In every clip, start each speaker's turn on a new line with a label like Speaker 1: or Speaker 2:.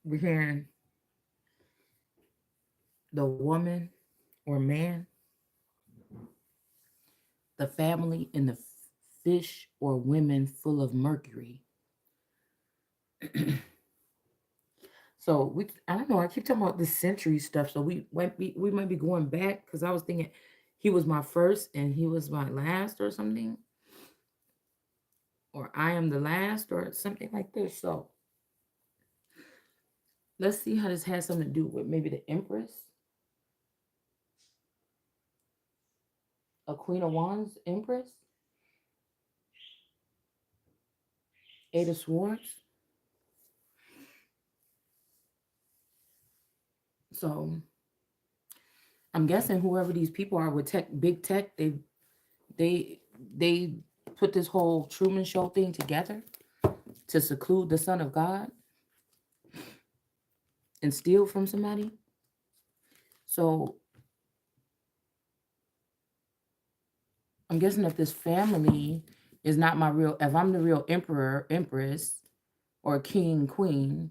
Speaker 1: we're hearing the woman or man, the family, and the fish or women full of mercury. So I don't know. I keep talking about this century stuff. So we might be going back because I was thinking he was my first and he was my last or something, or I am the last or something like this. So let's see how this has something to do with maybe the Empress, a Queen of Wands, Empress, Eight of Swords. So I'm guessing whoever these people are with tech, big tech, they they put this whole Truman Show thing together to seclude the Son of God and steal from somebody. So I'm guessing if this family is not my real, if I'm the real emperor, empress, or king, queen,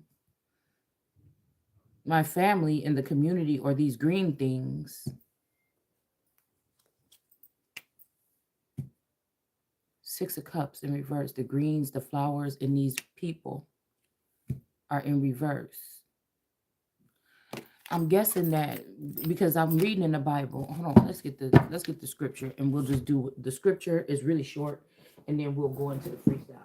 Speaker 1: my family in the community or these green things, Six of Cups in reverse, the greens, the flowers, and these people are in reverse. I'm guessing that because I'm reading in the Bible. Hold on, let's get the scripture, and we'll just do the scripture is really short, and then we'll go into the freestyle.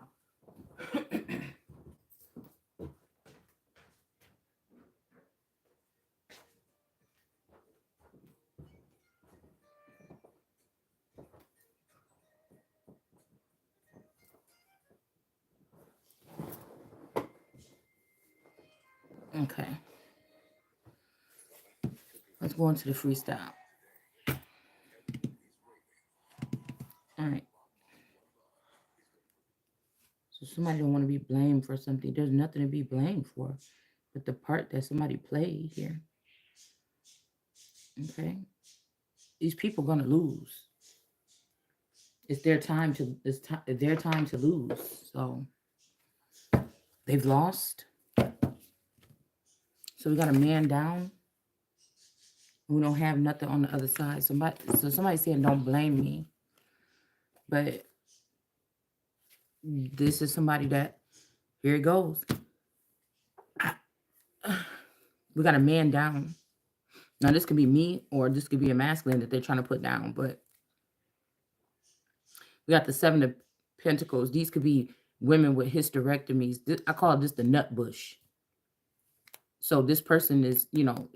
Speaker 1: Okay, let's go into the freestyle. All right. So somebody don't want to be blamed for something. There's nothing to be blamed for, but the part that somebody played here. Okay, these people gonna lose. It's their time to. Their time to lose. So they've lost. So we got a man down. We don't have nothing on the other side. Somebody saying don't blame me, but this is somebody that here it goes. We got a man down. Now this could be me or this could be a masculine that they're trying to put down, but we got the Seven of Pentacles. These could be women with hysterectomies. I call this the nut bush. So this person is,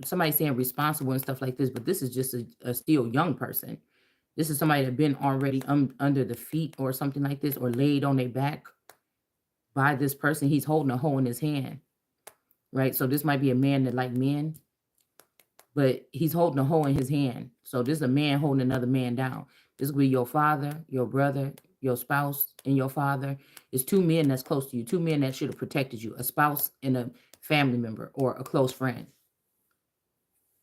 Speaker 1: somebody saying responsible and stuff like this, but this is just a still young person. This is somebody that been already under the feet or something like this, or laid on their back by this person. He's holding a hoe in his hand, right? So this might be a man that like men, but he's holding a hoe in his hand. So this is a man holding another man down. This will be your father, your brother, your spouse, and your father. It's two men that's close to you, two men that should have protected you, a spouse and a family member or a close friend,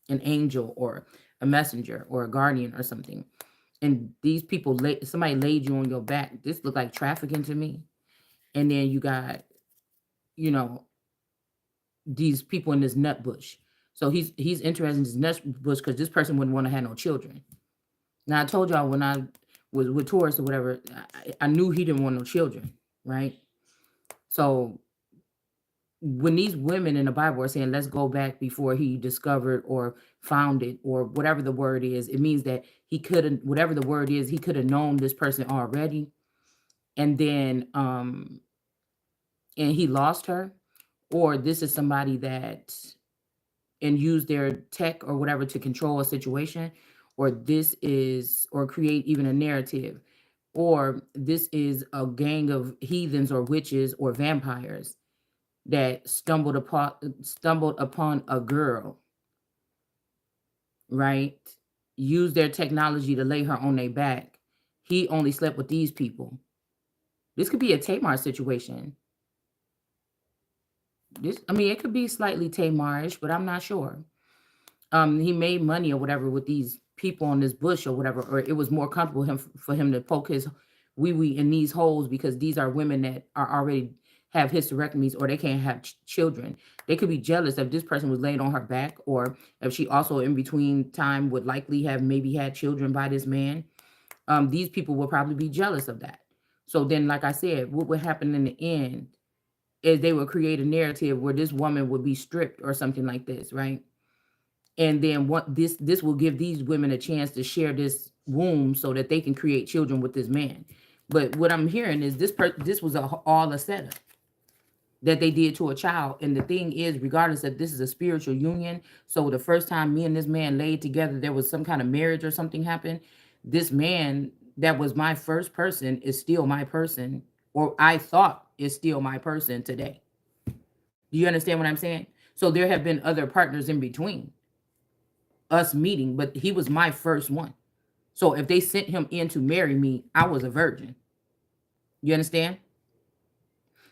Speaker 1: an angel or a messenger or a guardian or something. And these people, somebody laid you on your back. This looked like trafficking to me. And then you got, you know, these people in this nut bush. So he's interested in this nut bush because this person wouldn't want to have no children. Now I told y'all when I was with Taurus or whatever, I knew he didn't want no children, right? So when these women in the Bible are saying, let's go back before he discovered or found it or whatever the word is, it means that he couldn't, whatever the word is, he could have known this person already. And then, and he lost her, or this is somebody that, and use their tech or whatever to control a situation, or this is, or create even a narrative, or this is a gang of heathens or witches or vampires that stumbled upon a girl, right? Use their technology to lay her on their back. He only slept with these people. This could be a Tamar situation. It could be slightly Tamarish, but I'm not sure. He made money or whatever with these people on this bush or whatever, or it was more comfortable for him to poke his wee wee in these holes because these are women that are already have hysterectomies or they can't have children. They could be jealous if this person was laying on her back, or if she also in between time would likely have maybe had children by this man. These people will probably be jealous of that. So then, like I said, what would happen in the end is they would create a narrative where this woman would be stripped or something like this, right? And then what this will give these women a chance to share this womb so that they can create children with this man. But what I'm hearing is this was all a setup that they did to a child. And the thing is, regardless if this is a spiritual union, so the first time me and this man laid together, there was some kind of marriage or something happened. This man that was my first person is still my person, or I thought is still my person today. Do you understand what I'm saying? So there have been other partners in between us meeting, but he was my first one. So if they sent him in to marry me, I was a virgin. You understand?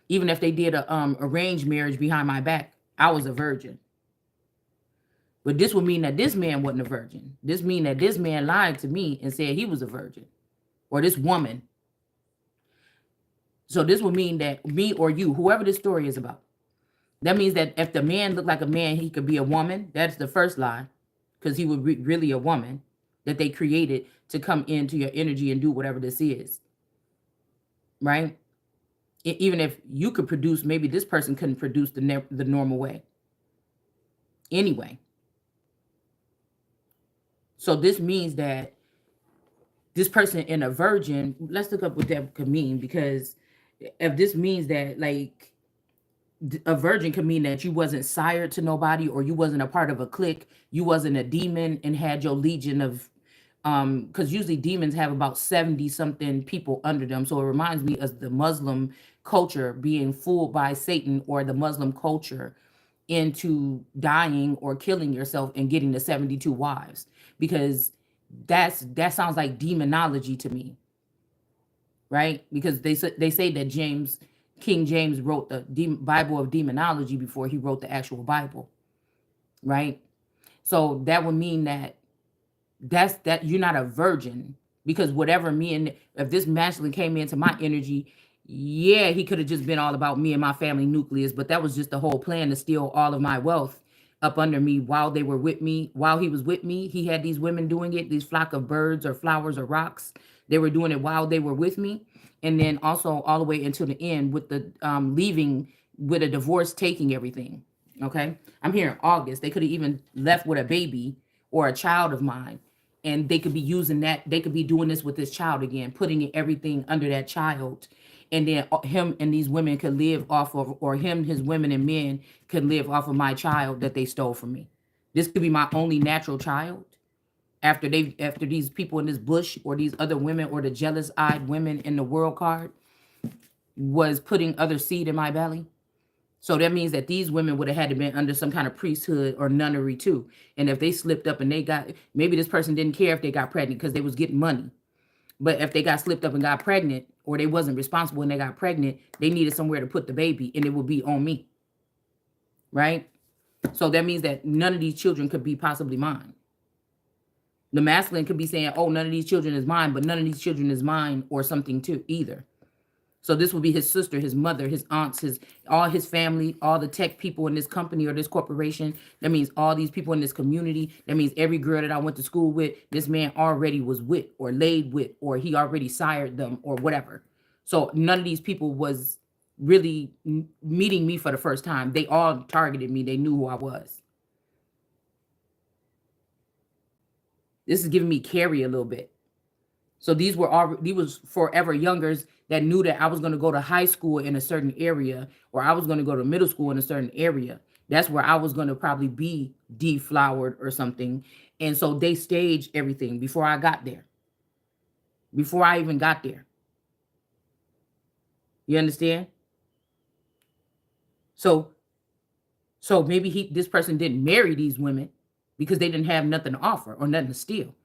Speaker 1: Even if they did a arranged marriage behind my back, I was a virgin. But this would mean that this man wasn't a virgin. This mean that this man lied to me and said he was a virgin, or this woman. So this would mean that me or you, whoever this story is about, that means that if the man looked like a man, he could be a woman. That's the first lie, because he would be really a woman that they created to come into your energy and do whatever this is, right? Even if you could produce, maybe this person couldn't produce the normal way. Anyway, so this means that this person in a virgin, let's look up what that could mean, because if this means that, like, a virgin could mean that you wasn't sired to nobody, or you wasn't a part of a clique, you wasn't a demon and had your legion of because usually demons have about 70 something people under them. So it reminds me of the Muslim culture being fooled by Satan, or the Muslim culture into dying or killing yourself and getting the 72 wives, because that sounds like demonology to me, right? Because they say that King James wrote the Bible of demonology before he wrote the actual Bible, right? So that would mean that you're not a virgin, because whatever if this masculine came into my energy, yeah, he could have just been all about me and my family nucleus, but that was just the whole plan to steal all of my wealth up under me while they were with me. While he was with me, he had these women doing it, these flock of birds or flowers or rocks. They were doing it while they were with me. And then also all the way until the end with the leaving with a divorce, taking everything. Okay. I'm here in August. They could have even left with a baby or a child of mine. And they could be using that. They could be doing this with this child again, putting everything under that child. And then him and these women could live off of, or him, his women and men could live off of my child that they stole from me. This could be my only natural child after these people in this bush, or these other women, or the jealous-eyed women in the world card was putting other seed in my belly. So that means that these women would have had to been under some kind of priesthood or nunnery too. And if they slipped up and maybe this person didn't care if they got pregnant because they was getting money. But if they got slipped up and got pregnant, or they wasn't responsible and they got pregnant, they needed somewhere to put the baby, and it would be on me, right? So that means that none of these children could be possibly mine. The masculine could be saying, oh, none of these children is mine, but none of these children is mine or something too either. So this will be his sister, his mother, his aunts, all his family, all the tech people in this company or this corporation. That means all these people in this community. That means every girl that I went to school with, this man already was with or laid with, or he already sired them or whatever. So none of these people was really meeting me for the first time. They all targeted me. They knew who I was. This is giving me Carrie a little bit. So these was forever youngers that knew that I was going to go to high school in a certain area, or I was going to go to middle school in a certain area. That's where I was going to probably be deflowered or something. And so they staged everything before I got there. Before I even got there. You understand? So maybe this person didn't marry these women because they didn't have nothing to offer or nothing to steal.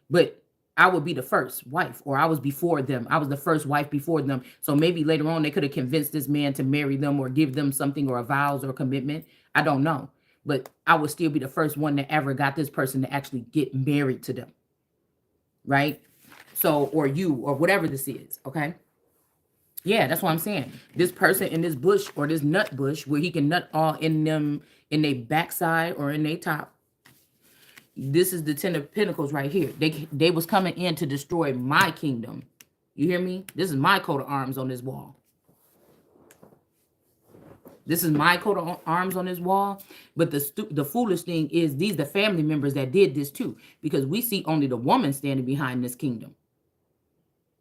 Speaker 1: But I would be the first wife, or I was before them. I was the first wife before them. So maybe later on they could have convinced this man to marry them or give them something, or a vows or commitment. I don't know. But I would still be the first one that ever got this person to actually get married to them. Right? So, or you, or whatever this is. Okay? Yeah, that's what I'm saying. This person in this bush or this nut bush where he can nut all in them in their backside or in their top. This is the Ten of Pentacles right here. They was coming in to destroy my kingdom. You hear me? This is my coat of arms on this wall. This is my coat of arms on this wall. But the foolish thing is these the family members that did this too. Because we see only the woman standing behind this kingdom.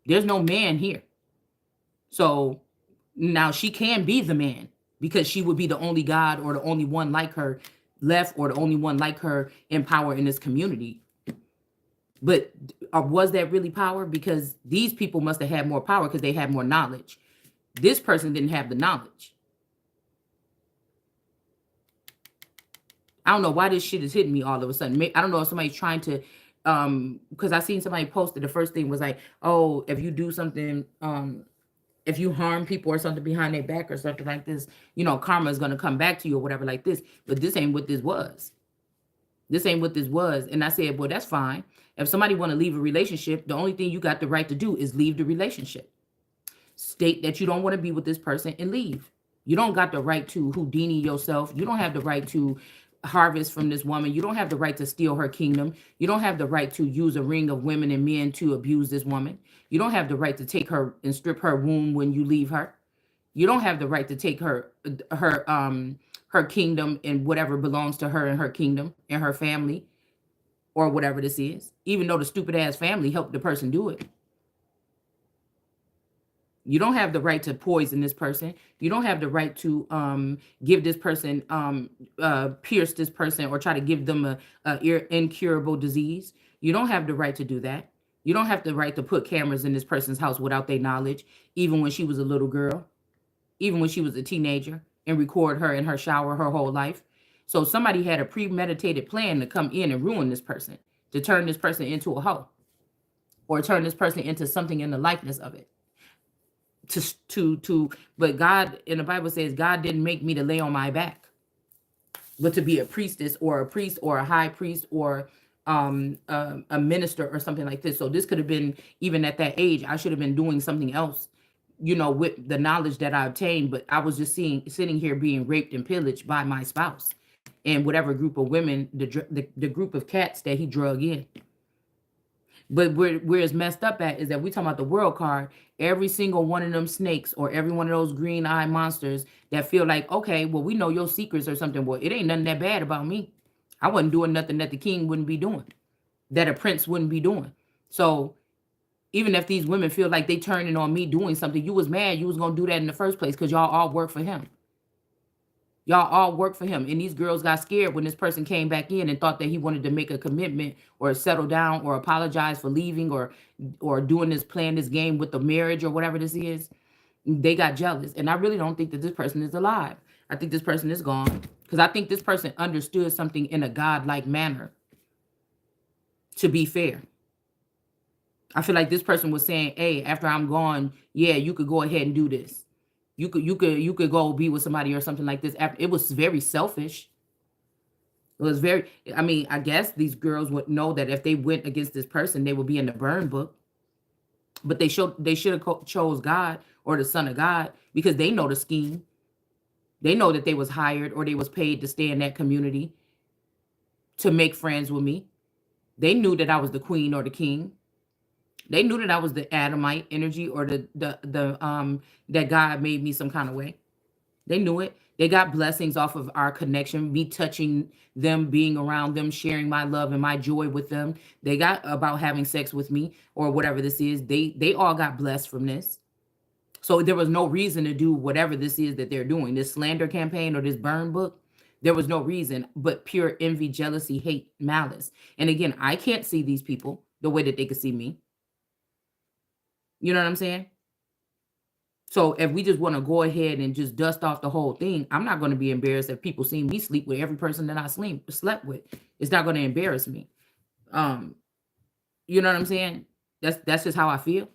Speaker 1: There's no man here. So now she can be the man because she would be the only God or the only one like her left or the only one like her in power in this community. But was that really power? Because these people must have had more power because they had more knowledge. This person didn't have the knowledge. I don't know why this shit is hitting me all of a sudden. I don't know if somebody's trying to, because I seen somebody posted the first thing was like, oh, if you do something, if you harm people or something behind their back or something like this, karma is going to come back to you or whatever like this. But this ain't what this was. This ain't what this was. And I said, well, that's fine. If somebody want to leave a relationship, the only thing you got the right to do is leave the relationship. State that you don't want to be with this person and leave. You don't got the right to Houdini yourself. You don't have the right to harvest from this woman. You don't have the right to steal her kingdom. You don't have the right to use a ring of women and men to abuse this woman. You don't have the right to take her and strip her womb when you leave her. You don't have the right to take her kingdom and whatever belongs to her and her kingdom and her family or whatever this is, even though the stupid ass family helped the person do it. You don't have the right to poison this person. You don't have the right to give this person, pierce this person or try to give them a incurable disease. You don't have the right to do that. You don't have the right to put cameras in this person's house without their knowledge, even when she was a little girl, even when she was a teenager, and record her in her shower her whole life. So somebody had a premeditated plan to come in and ruin this person, to turn this person into a hoe, or turn this person into something in the likeness of it. But God in the Bible says God didn't make me to lay on my back, but to be a priestess or a priest or a high priest or a minister or something like this. So this could have been, even at that age, I should have been doing something else, with the knowledge that I obtained. But I was just sitting here being raped and pillaged by my spouse and whatever group of women, the group of cats that he drug in. But where it's messed up at is that we talking about the world card. Every single one of them snakes or every one of those green eye monsters that feel like, okay, well, we know your secrets or something. Well, it ain't nothing that bad about me. I wasn't doing nothing that the king wouldn't be doing, that a prince wouldn't be doing. So even if these women feel like they turning on me doing something, you was mad you was gonna do that in the first place because y'all all work for him. Y'all all work for him. And these girls got scared when this person came back in and thought that he wanted to make a commitment or settle down or apologize for leaving or doing this, playing this game with the marriage or whatever this is. They got jealous. And I really don't think that this person is alive. I think this person is gone. Because I think this person understood something in a godlike manner, to be fair. I feel like this person was saying, hey, after I'm gone, yeah, you could go ahead and do this. You could go be with somebody or something like this. It was very selfish. It was very, I mean, I guess these girls would know that if they went against this person, they would be in the burn book. But they should have chose God or the Son of God because they know the scheme. They know that they was hired or they was paid to stay in that community to make friends with me. They knew that I was the queen or the king. They knew that I was the Adamite energy or that God made me some kind of way. They knew it. They got blessings off of our connection, me touching them, being around them, sharing my love and my joy with them. They got about having sex with me or whatever this is. They all got blessed from this. So there was no reason to do whatever this is that they're doing, this slander campaign or this burn book. There was no reason but pure envy, jealousy, hate, malice. And again, I can't see these people the way that they could see me. You know what I'm saying? So if we just want to go ahead and just dust off the whole thing, I'm not going to be embarrassed if people see me sleep with every person that I slept with. It's not going to embarrass me. Um, you know what I'm saying? That's just how I feel.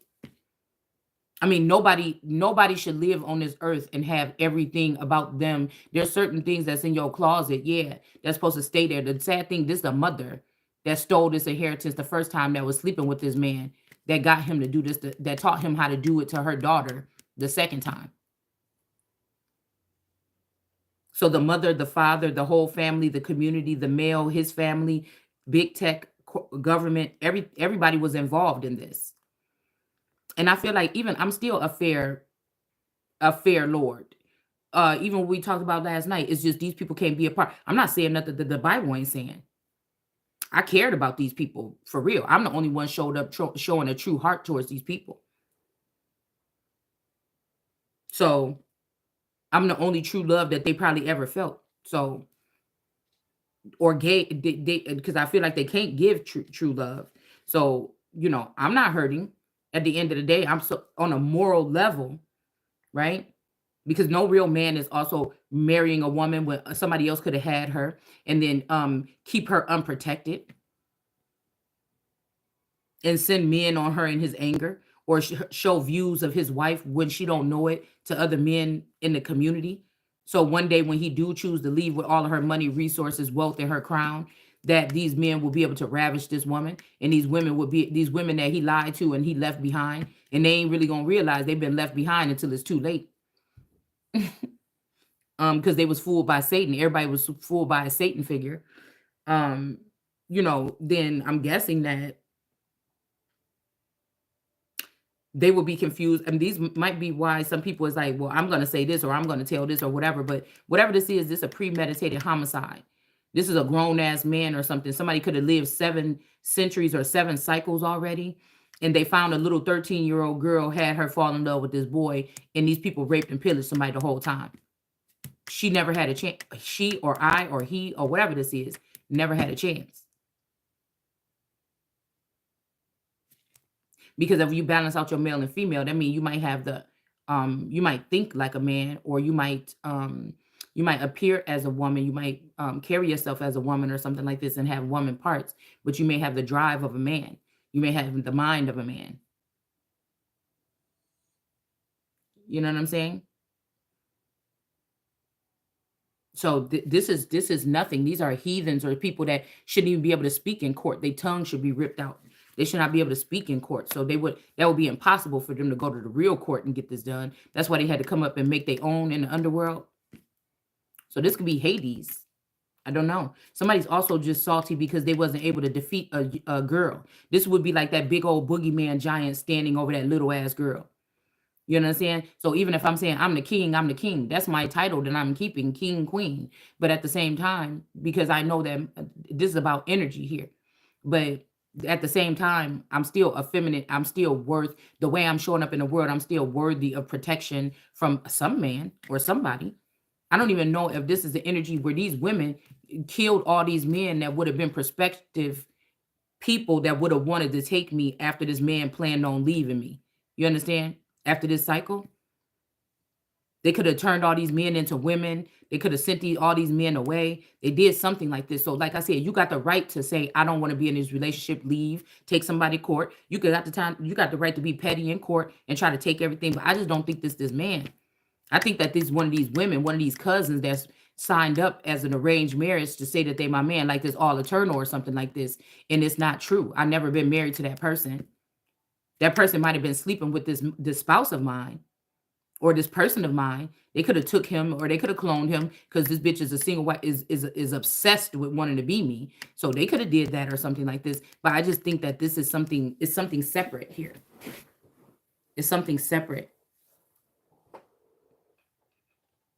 Speaker 1: I mean, nobody should live on this earth and have everything about them. There's certain things that's in your closet, yeah, that's supposed to stay there. The sad thing, this is a mother that stole this inheritance the first time that was sleeping with this man that got him to do this, that taught him how to do it to her daughter the second time. So the mother, the father, the whole family, the community, the male, his family, big tech, government, everybody was involved in this. And I feel like even I'm still a fair lord. Even what we talked about last night, it's just these people can't be a part. I'm not saying nothing that the Bible ain't saying. I cared about these people for real. I'm the only one showed up showing a true heart towards these people. So I'm the only true love that they probably ever felt. So or gay, because I feel like they can't give true love. So I'm not hurting. At the end of the day, I'm so on a moral level, right? Because no real man is also marrying a woman when somebody else could have had her and then keep her unprotected and send men on her in his anger or show views of his wife when she don't know it to other men in the community. So one day when he do choose to leave with all of her money, resources, wealth, and her crown, that these men will be able to ravish this woman, and these women will be these women that he lied to and he left behind, and they ain't really gonna realize they've been left behind until it's too late. Because they was fooled by Satan. Everybody was fooled by a Satan figure. Um, then I'm guessing that they will be confused. And these might be why some people is like, well, I'm going to say this or I'm going to tell this or whatever. But whatever this is a premeditated homicide. This is a grown ass man or something. Somebody could have lived 7 centuries or 7 cycles already. And they found a little 13-year-old girl, had her fall in love with this boy. And these people raped and pillaged somebody the whole time. She never had a chance. She or I or he or whatever this is, never had a chance. Because if you balance out your male and female, that means you might have you might think like a man, or you might appear as a woman, you might carry yourself as a woman or something like this and have woman parts, but you may have the drive of a man. You may have the mind of a man. You know what I'm saying? So this is nothing. These are heathens or people that shouldn't even be able to speak in court. Their tongue should be ripped out. They should not be able to speak in court. So that would be impossible for them to go to the real court and get this done. That's why they had to come up and make their own in the underworld. So this could be Hades. I don't know. Somebody's also just salty because they wasn't able to defeat a girl. This would be like that big old boogeyman giant standing over that little ass girl. You know what I'm saying? So even if I'm saying I'm the king, I'm the king. That's my title that I'm keeping, king, queen. But at the same time, because I know that this is about energy here. But at the same time, I'm still effeminate. I'm still worth the way I'm showing up in the world. I'm still worthy of protection from some man or somebody. I don't even know if this is the energy where these women killed all these men that would have been prospective people that would have wanted to take me after this man planned on leaving me. You understand? After this cycle, they could have turned all these men into women. They could have sent all these men away. They did something like this. So, like I said, you got the right to say, I don't want to be in this relationship, leave, take somebody to court. You got the right to be petty in court and try to take everything. But I just don't think this man. I think that this one of these women, one of these cousins that's signed up as an arranged marriage to say that they my man, like this all eternal or something like this. And it's not true. I've never been married to that person. That person might have been sleeping with this spouse of mine or this person of mine. They could have took him or they could have cloned him because this bitch is a single wife, is obsessed with wanting to be me. So they could have did that or something like this. But I just think that this is something, it's something separate here. It's something separate.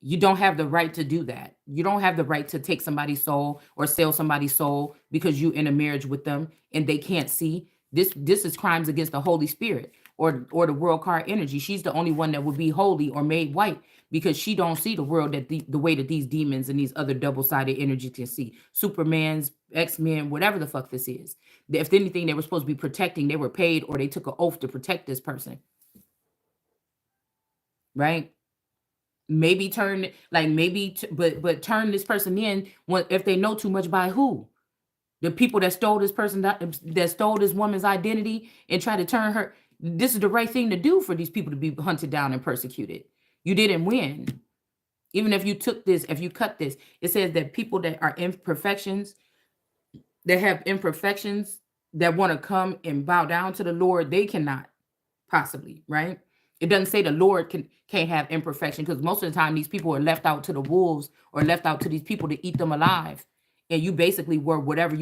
Speaker 1: You don't have the right to do that. You don't have the right to take somebody's soul or sell somebody's soul because you in a marriage with them and they can't see. This is crimes against the Holy Spirit or the world card energy. She's the only one that would be holy or made white because she don't see the world that the way that these demons and these other double-sided energy can see. Superman's, X-Men, whatever the fuck this is. If anything, they were supposed to be protecting, they were paid or they took an oath to protect this person. Right? Maybe turn like but turn this person in if they know too much. By who? The people that stole this person, that stole this woman's identity and try to turn her. This is the right thing to do for these people to be hunted down and persecuted. You didn't win. Even if you took this, if you cut this, it says that people that are imperfections, that have imperfections, that want to come and bow down to the Lord, they cannot possibly, right? It doesn't say the Lord can't have imperfection, because most of the time these people are left out to the wolves or left out to these people to eat them alive. And you basically were whatever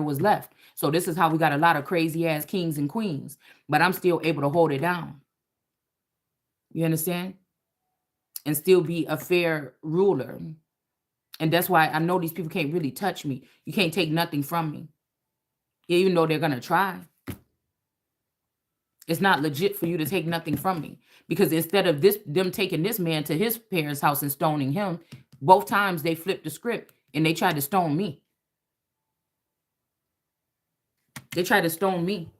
Speaker 1: was left. So this is how we got a lot of crazy ass kings and queens, but I'm still able to hold it down. You understand? And still be a fair ruler. And that's why I know these people can't really touch me. You can't take nothing from me, even though they're going to try. It's not legit for you to take nothing from me, because instead of them taking this man to his parents' house and stoning him, both times they flipped the script and they tried to stone me. They tried to stone me.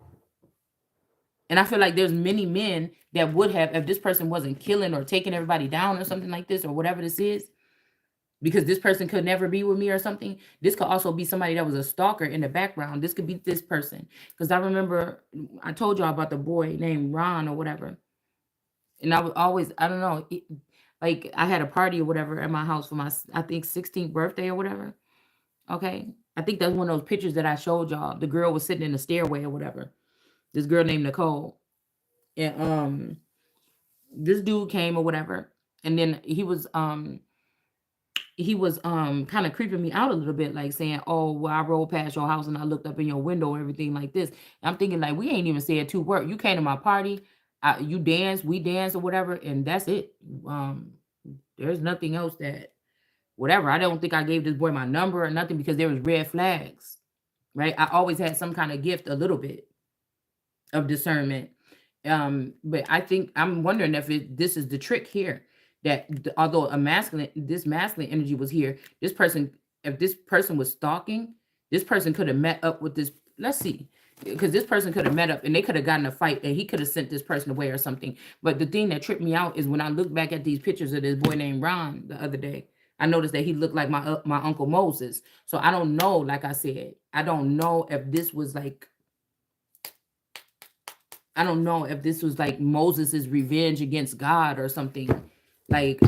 Speaker 1: And I feel like there's many men that would have, if this person wasn't killing or taking everybody down or something like this or whatever this is, because this person could never be with me or something. This could also be somebody that was a stalker in the background. This could be this person. Because I remember I told y'all about the boy named Ron or whatever. And I would always, I don't know, like I had a party or whatever at my house for my, I think, 16th birthday or whatever. Okay. I think that's one of those pictures that I showed y'all. The girl was sitting in the stairway or whatever. This girl named Nicole. And this dude came or whatever. And then he was kind of creeping me out a little bit, like saying, oh, well, I rolled past your house and I looked up in your window and everything like this. And I'm thinking, like, we ain't even said two words. You came to my party, you danced, we danced or whatever, and that's it. There's nothing else that, whatever. I don't think I gave this boy my number or nothing, because there was red flags, right? I always had some kind of gift, a little bit of discernment. But I think I'm wondering if this is the trick here, that although this masculine energy was here, this person, if this person was stalking, this person could have met up with this. Let's see, because this person could have met up and they could have gotten a fight and he could have sent this person away or something. But the thing that tripped me out is when I look back at these pictures of this boy named Ron the other day, I noticed that he looked like my Uncle Moses. So I don't know, like I said, I don't know if this was like, I don't know if this was like Moses's revenge against God or something, like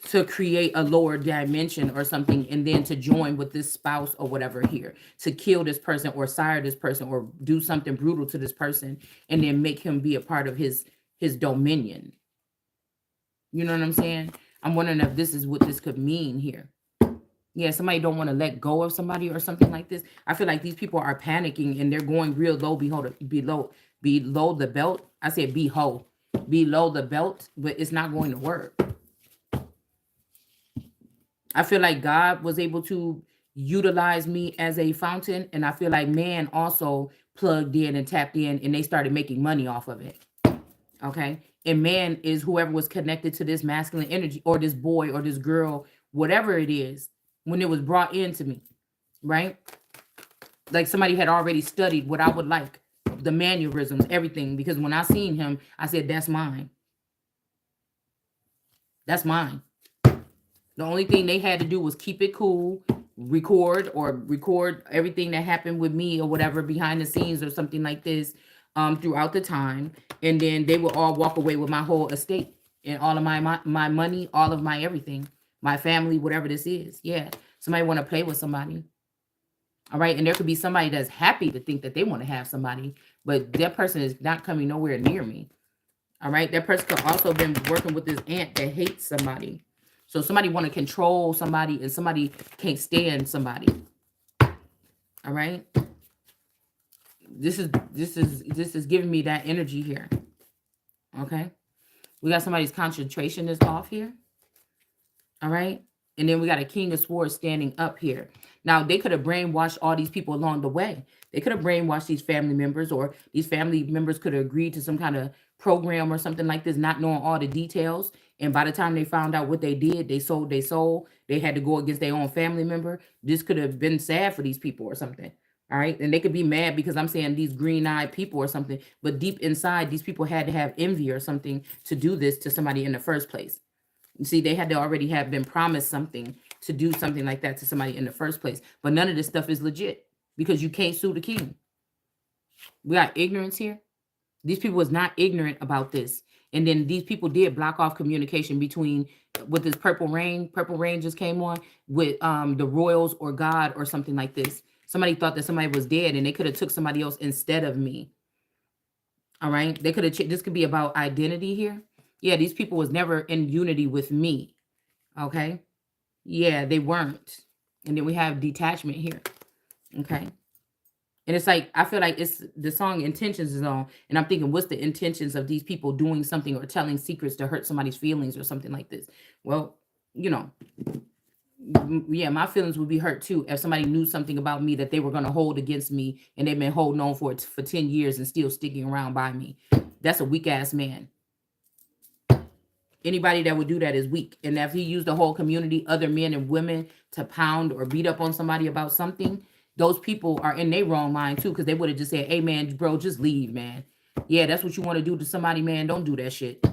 Speaker 1: to create a lower dimension or something, and then to join with this spouse or whatever here to kill this person or sire this person or do something brutal to this person, and then make him be a part of his dominion. You know what I'm saying? I'm wondering if this is what this could mean here. Yeah, somebody don't want to let go of somebody or something like this. I feel like these people are panicking and they're going real low below the belt. I said below the belt, but it's not going to work. I feel like God was able to utilize me as a fountain, and I feel like man also plugged in and tapped in, and they started making money off of it. Okay? And man is whoever was connected to this masculine energy, or this boy or this girl, whatever it is, when it was brought into me, right? Like somebody had already studied what I would like, the mannerisms, everything, because when I seen him, I said, that's mine. That's mine. The only thing they had to do was keep it cool, record everything that happened with me or whatever behind the scenes or something like this throughout the time. And then they would all walk away with my whole estate and all of my money, all of my everything, my family, whatever this is. Yeah. Somebody want to play with somebody. All right. And there could be somebody that's happy to think that they want to have somebody, but that person is not coming nowhere near me. All right. That person could also been working with this aunt that hates somebody. So somebody want to control somebody and somebody can't stand somebody. All right. This is giving me that energy here. Okay. We got somebody's concentration is off here. All right. And then we got a King of Swords standing up here. Now, they could have brainwashed all these people along the way. They could have brainwashed these family members, or these family members could have agreed to some kind of program or something like this, not knowing all the details. And by the time they found out what they did, they sold their soul. They had to go against their own family member. This could have been sad for these people or something. All right. And they could be mad because I'm saying these green-eyed people or something. But deep inside, these people had to have envy or something to do this to somebody in the first place. You see, they had to already have been promised something to do something like that to somebody in the first place. But none of this stuff is legit because you can't sue the king. We got ignorance here. These people was not ignorant about this. And then these people did block off communication between with this purple rain. Purple rain just came on with the royals or God or something like this. Somebody thought that somebody was dead and they could have took somebody else instead of me. All right. They could have, this could be about identity here. Yeah, these people was never in unity with me. Okay. Yeah, they weren't. And then we have detachment here. Okay. And it's like, I feel like it's the song intentions is on, and I'm thinking, what's the intentions of these people doing something or telling secrets to hurt somebody's feelings or something like this? Well, you know, yeah, my feelings would be hurt too if somebody knew something about me that they were going to hold against me, and they've been holding on for it for 10 years and still sticking around by me. That's a weak ass man. Anybody that would do that is weak. And if he used the whole community, other men and women, to pound or beat up on somebody about something, those people are in their wrong mind too, because they would have just said, hey man, bro, just leave, man. Yeah, that's what you want to do to somebody, man. Don't do that shit.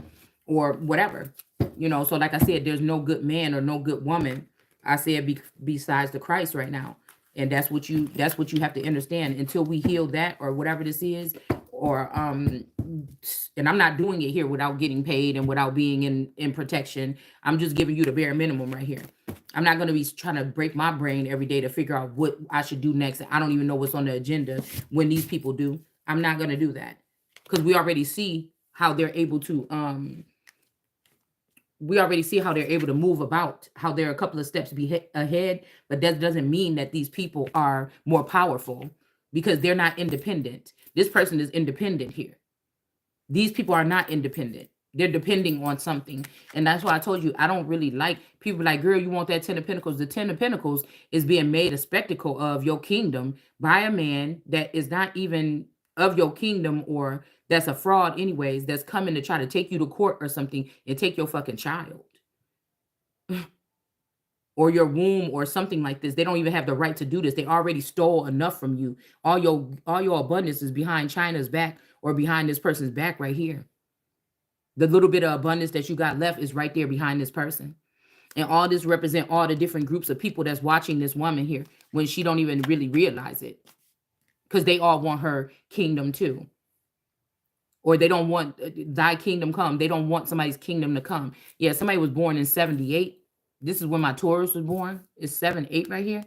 Speaker 1: Or whatever. So like I said, there's no good man or no good woman, I said, besides the Christ right now. And that's what you have to understand. Until we heal that, or whatever this is, or and I'm not doing it here without getting paid and without being in protection. I'm just giving you the bare minimum right here. I'm not going to be trying to break my brain every day to figure out what I should do next. I don't even know what's on the agenda when these people do. I'm not going to do that, because we already see how they're able to move about, how they're a couple of steps ahead, but that doesn't mean that these people are more powerful, because they're not independent. This person is independent here. These people are not independent. They're depending on something. And that's why I told you, I don't really like people like, girl, you want that 10 of Pentacles. The 10 of Pentacles is being made a spectacle of your kingdom by a man that is not even of your kingdom, or that's a fraud anyways, that's coming to try to take you to court or something and take your fucking child or your womb or something like this. They don't even have the right to do this. They already stole enough from you. All your abundance is behind China's back, or behind this person's back right here. The little bit of abundance that you got left is right there behind this person. And all this represent all the different groups of people that's watching this woman here, when she don't even really realize it, because they all want her kingdom too. Or they don't want thy kingdom come. They don't want somebody's kingdom to come. Yeah, somebody was born in 78. This is when my Taurus was born. It's 7-8 right here.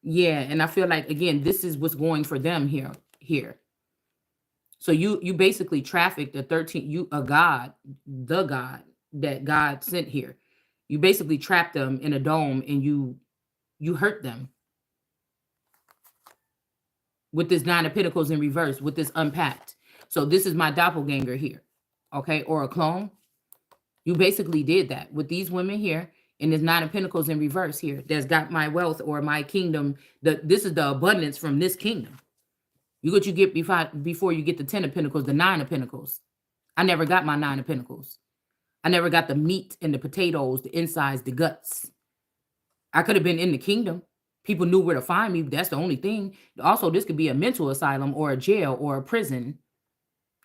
Speaker 1: Yeah, and I feel like, again, this is what's going for them here. So you basically trafficked the 13, the God that God sent here. You basically trapped them in a dome, and you hurt them with this 9 of Pentacles in reverse, with this unpacked. So this is my doppelganger here, okay, or a clone. You basically did that with these women here, and this 9 of Pentacles in reverse here that's got my wealth or my kingdom. This is the abundance from this kingdom. You get before you get the 10 of Pentacles, the 9 of Pentacles. I never got my 9 of Pentacles. I never got the meat and the potatoes, the insides, the guts. I could have been in the kingdom. People knew where to find me. That's the only thing. Also, this could be a mental asylum or a jail or a prison.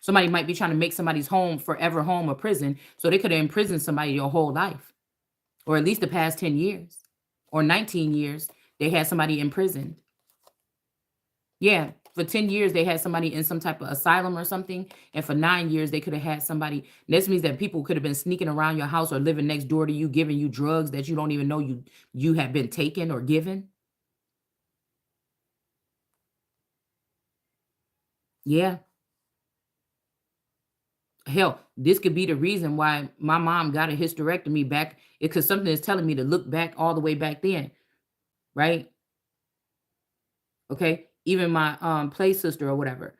Speaker 1: Somebody might be trying to make somebody's home forever home a prison. So they could have imprisoned somebody your whole life, or at least the past 10 years or 19 years. They had somebody imprisoned. Yeah, for 10 years, they had somebody in some type of asylum or something. And for 9 years, they could have had somebody. This means that people could have been sneaking around your house or living next door to you, giving you drugs that you don't even know you have been taken or given. Yeah. Hell, this could be the reason why my mom got a hysterectomy back, because something is telling me to look back all the way back then, right? Okay. Even my play sister or whatever.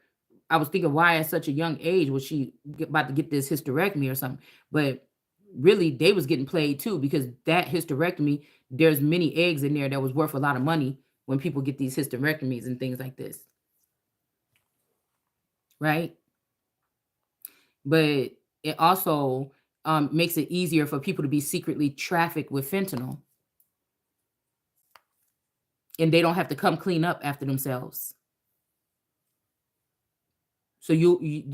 Speaker 1: I was thinking, why at such a young age was she about to get this hysterectomy or something? But really, they was getting played too, because that hysterectomy, there's many eggs in there that was worth a lot of money when people get these hysterectomies and things like this, right? But it also makes it easier for people to be secretly trafficked with fentanyl, and they don't have to come clean up after themselves. So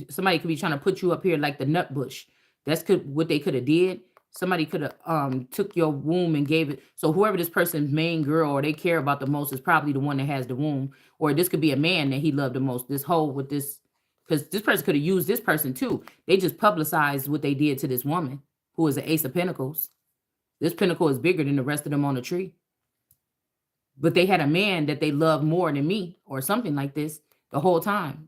Speaker 1: somebody could be trying to put you up here like the nut bush. That's what they could have did. Somebody could have took your womb and gave it. So whoever this person's main girl or they care about the most is probably the one that has the womb. Or this could be a man that he loved the most. This whole with this, because this person could have used this person too. They just publicized what they did to this woman who is an Ace of Pentacles. This pentacle is bigger than the rest of them on the tree. But they had a man that they loved more than me or something like this. the whole time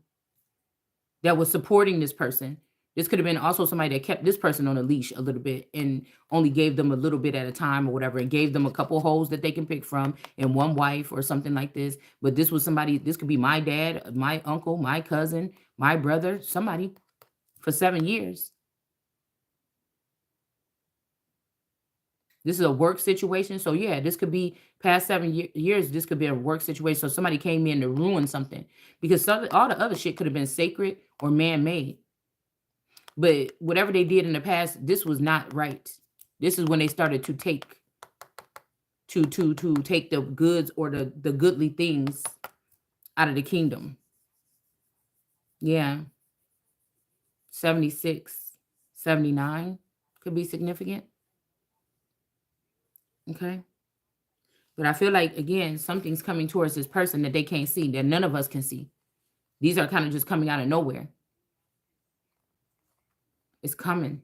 Speaker 1: that was supporting this person. This could have been also somebody that kept this person on a leash a little bit and only gave them a little bit at a time or whatever, and gave them a couple holes that they can pick from and one wife or something like this. But this was somebody, this could be my dad, my uncle, my cousin, my brother, somebody for 7 years. This is a work situation. So yeah, this could be past 7 years. This could be a work situation. So somebody came in to ruin something because all the other shit could have been sacred or man-made. But whatever they did in the past, this was not right. This is when they started to take take the goods or the goodly things out of the kingdom. Yeah. 76, 79 could be significant. Okay. But I feel like again, something's coming towards this person that they can't see, that none of us can see. These are kind of just coming out of nowhere. It's coming.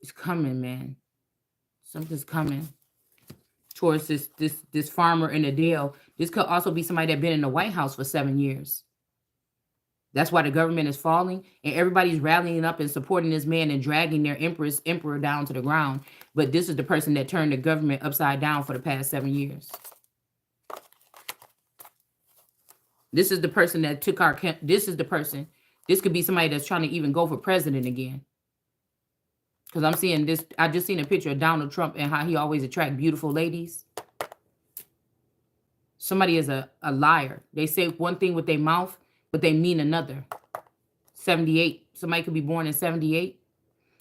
Speaker 1: It's coming, man. Something's coming towards this farmer in the Dale. This could also be somebody that been in the White House for 7 years. That's why the government is falling and everybody's rallying up and supporting this man and dragging their emperor down to the ground. But this is the person that turned the government upside down for the past 7 years. This is the person that took this is the person. This could be somebody that's trying to even go for president again. Because I'm seeing this, I just seen a picture of Donald Trump and how he always attract beautiful ladies. Somebody is a liar. They say one thing with their mouth, but they mean another. 78. Somebody could be born in 78.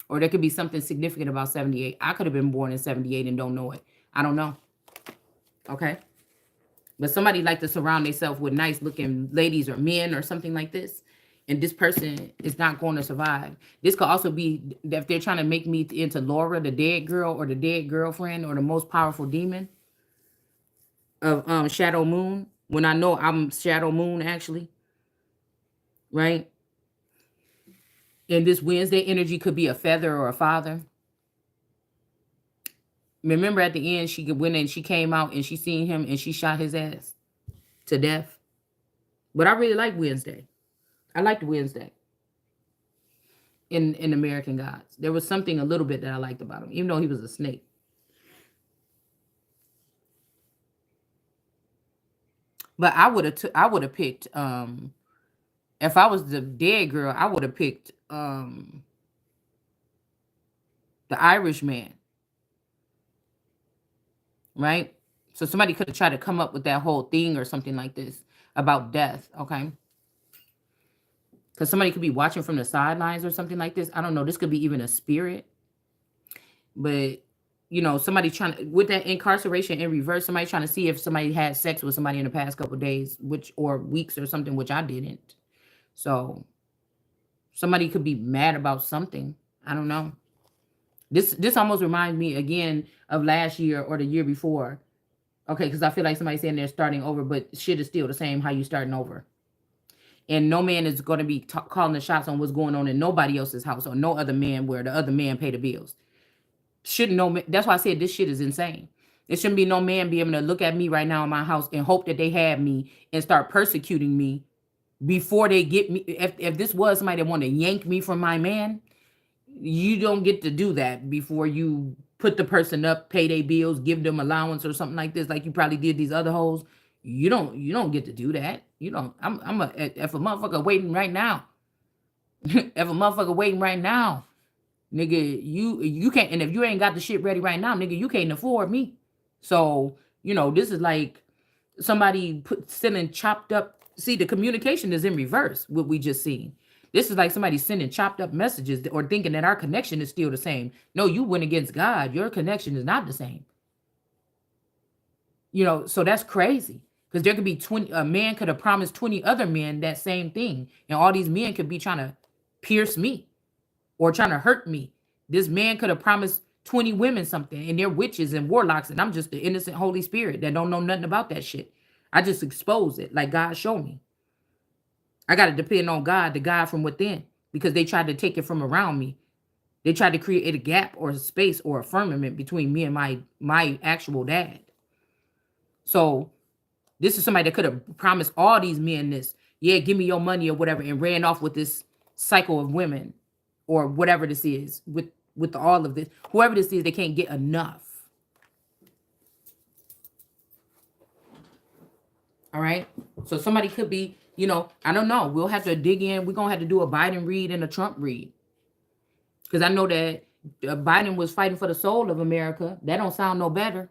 Speaker 1: Or there could be something significant about 78. I could have been born in 78 and don't know it. I don't know. Okay? But somebody like to surround themselves with nice looking ladies or men or something like this. And this person is not going to survive. This could also be that if they're trying to make me into Laura, the dead girl, or the dead girlfriend, or the most powerful demon of Shadow Moon. When I know I'm Shadow Moon, actually. Right? And this Wednesday energy could be a feather or a father. Remember at the end, she went and she came out and she seen him and she shot his ass to death. But I really like Wednesday. I liked Wednesday in American Gods. There was something a little bit that I liked about him, even though he was a snake. But I would have picked if I was the dead girl, I would have picked the Irish man. Right? So somebody could have tried to come up with that whole thing or something like this about death, okay? Because somebody could be watching from the sidelines or something like this. I don't know. This could be even a spirit. But, you know, somebody trying to, with that incarceration in reverse, somebody trying to see if somebody had sex with somebody in the past couple of days, or weeks or something, which I didn't. So somebody could be mad about something. I don't know. This almost reminds me again of last year or the year before. Okay, because I feel like somebody's saying they're starting over, but shit is still the same. How you starting over? And no man is going to be calling the shots on what's going on in nobody else's house or no other man where the other man pay the bills. Shouldn't no man, that's why I said this shit is insane. There shouldn't be no man be able to look at me right now in my house and hope that they have me and start persecuting me before they get me. If this was somebody that wanted to yank me from my man, you don't get to do that before you put the person up, pay their bills, give them allowance or something like this, like you probably did these other hoes. You don't get to do that. You don't. If a motherfucker waiting right now, if a motherfucker waiting right now, nigga, you can't. And if you ain't got the shit ready right now, nigga, you can't afford me. So this is like somebody sending chopped up. See, the communication is in reverse. What we just seen. This is like somebody sending chopped up messages or thinking that our connection is still the same. No, you went against God. Your connection is not the same. So that's crazy. Because there could be a man could have promised 20 other men that same thing. And all these men could be trying to pierce me or trying to hurt me. This man could have promised 20 women something, and they're witches and warlocks, and I'm just the innocent Holy Spirit that don't know nothing about that shit. I just expose it like God showed me. I got to depend on God, the God from within, because they tried to take it from around me. They tried to create a gap or a space or a firmament between me and my actual dad. So This is somebody that could have promised all these men this. Yeah, give me your money or whatever, and ran off with this cycle of women or whatever this is with all of this. Whoever this is, they can't get enough. All right. So somebody could be, I don't know. We'll have to dig in. We're going to have to do a Biden read and a Trump read. Because I know that Biden was fighting for the soul of America. That don't sound no better.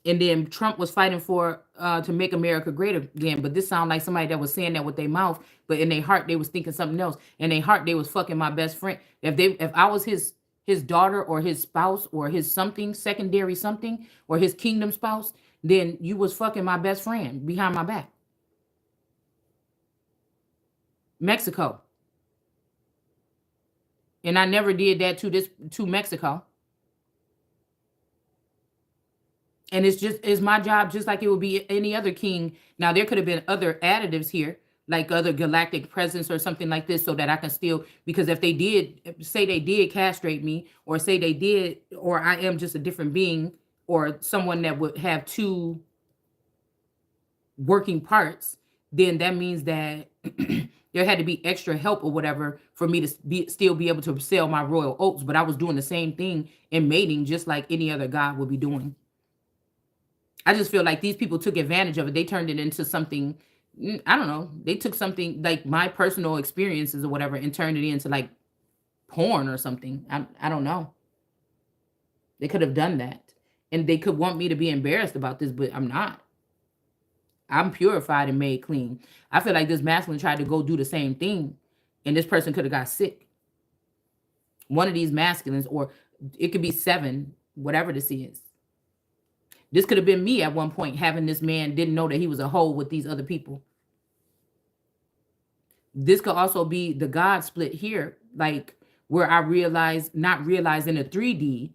Speaker 1: And then Trump was fighting for to make America great again. But this sounds like somebody that was saying that with their mouth, but in their heart they was thinking something else. In their heart they was fucking my best friend. If I was his daughter or his spouse or his something secondary something or his kingdom spouse, then you was fucking my best friend behind my back. Mexico. And I never did that to Mexico. And it's my job, just like it would be any other king. Now, there could have been other additives here, like other galactic presence or something like this, so that I can still, because if they did, say they did castrate me, or say they did, or I am just a different being, or someone that would have two working parts, then that means that there had to be extra help or whatever for me to still be able to sell my royal oats. But I was doing the same thing in mating, just like any other god would be doing. I just feel like these people took advantage of it. They turned it into something, I don't know. They took something like my personal experiences or whatever and turned it into like porn or something. I don't know. They could have done that. And they could want me to be embarrassed about this, but I'm not. I'm purified and made clean. I feel like this masculine tried to go do the same thing, and this person could have got sick. One of these masculines, or it could be 7, whatever this is. This could have been me at one point, having this man didn't know that he was a hoe with these other people. This could also be the God split here, like where I not realize in the 3D.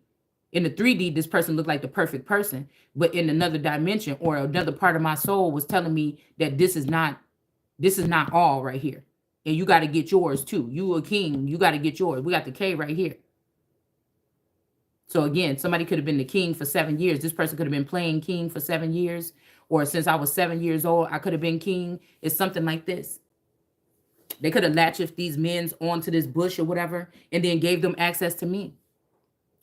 Speaker 1: In the 3D, this person looked like the perfect person, but in another dimension or another part of my soul was telling me that this is not all right here. And you got to get yours too. You a king, you got to get yours. We got the K right here. So again, somebody could have been the king for 7 years. This person could have been playing king for 7 years. Or since I was 7 years old, I could have been king. It's something like this. They could have latched these men onto this bush or whatever and then gave them access to me.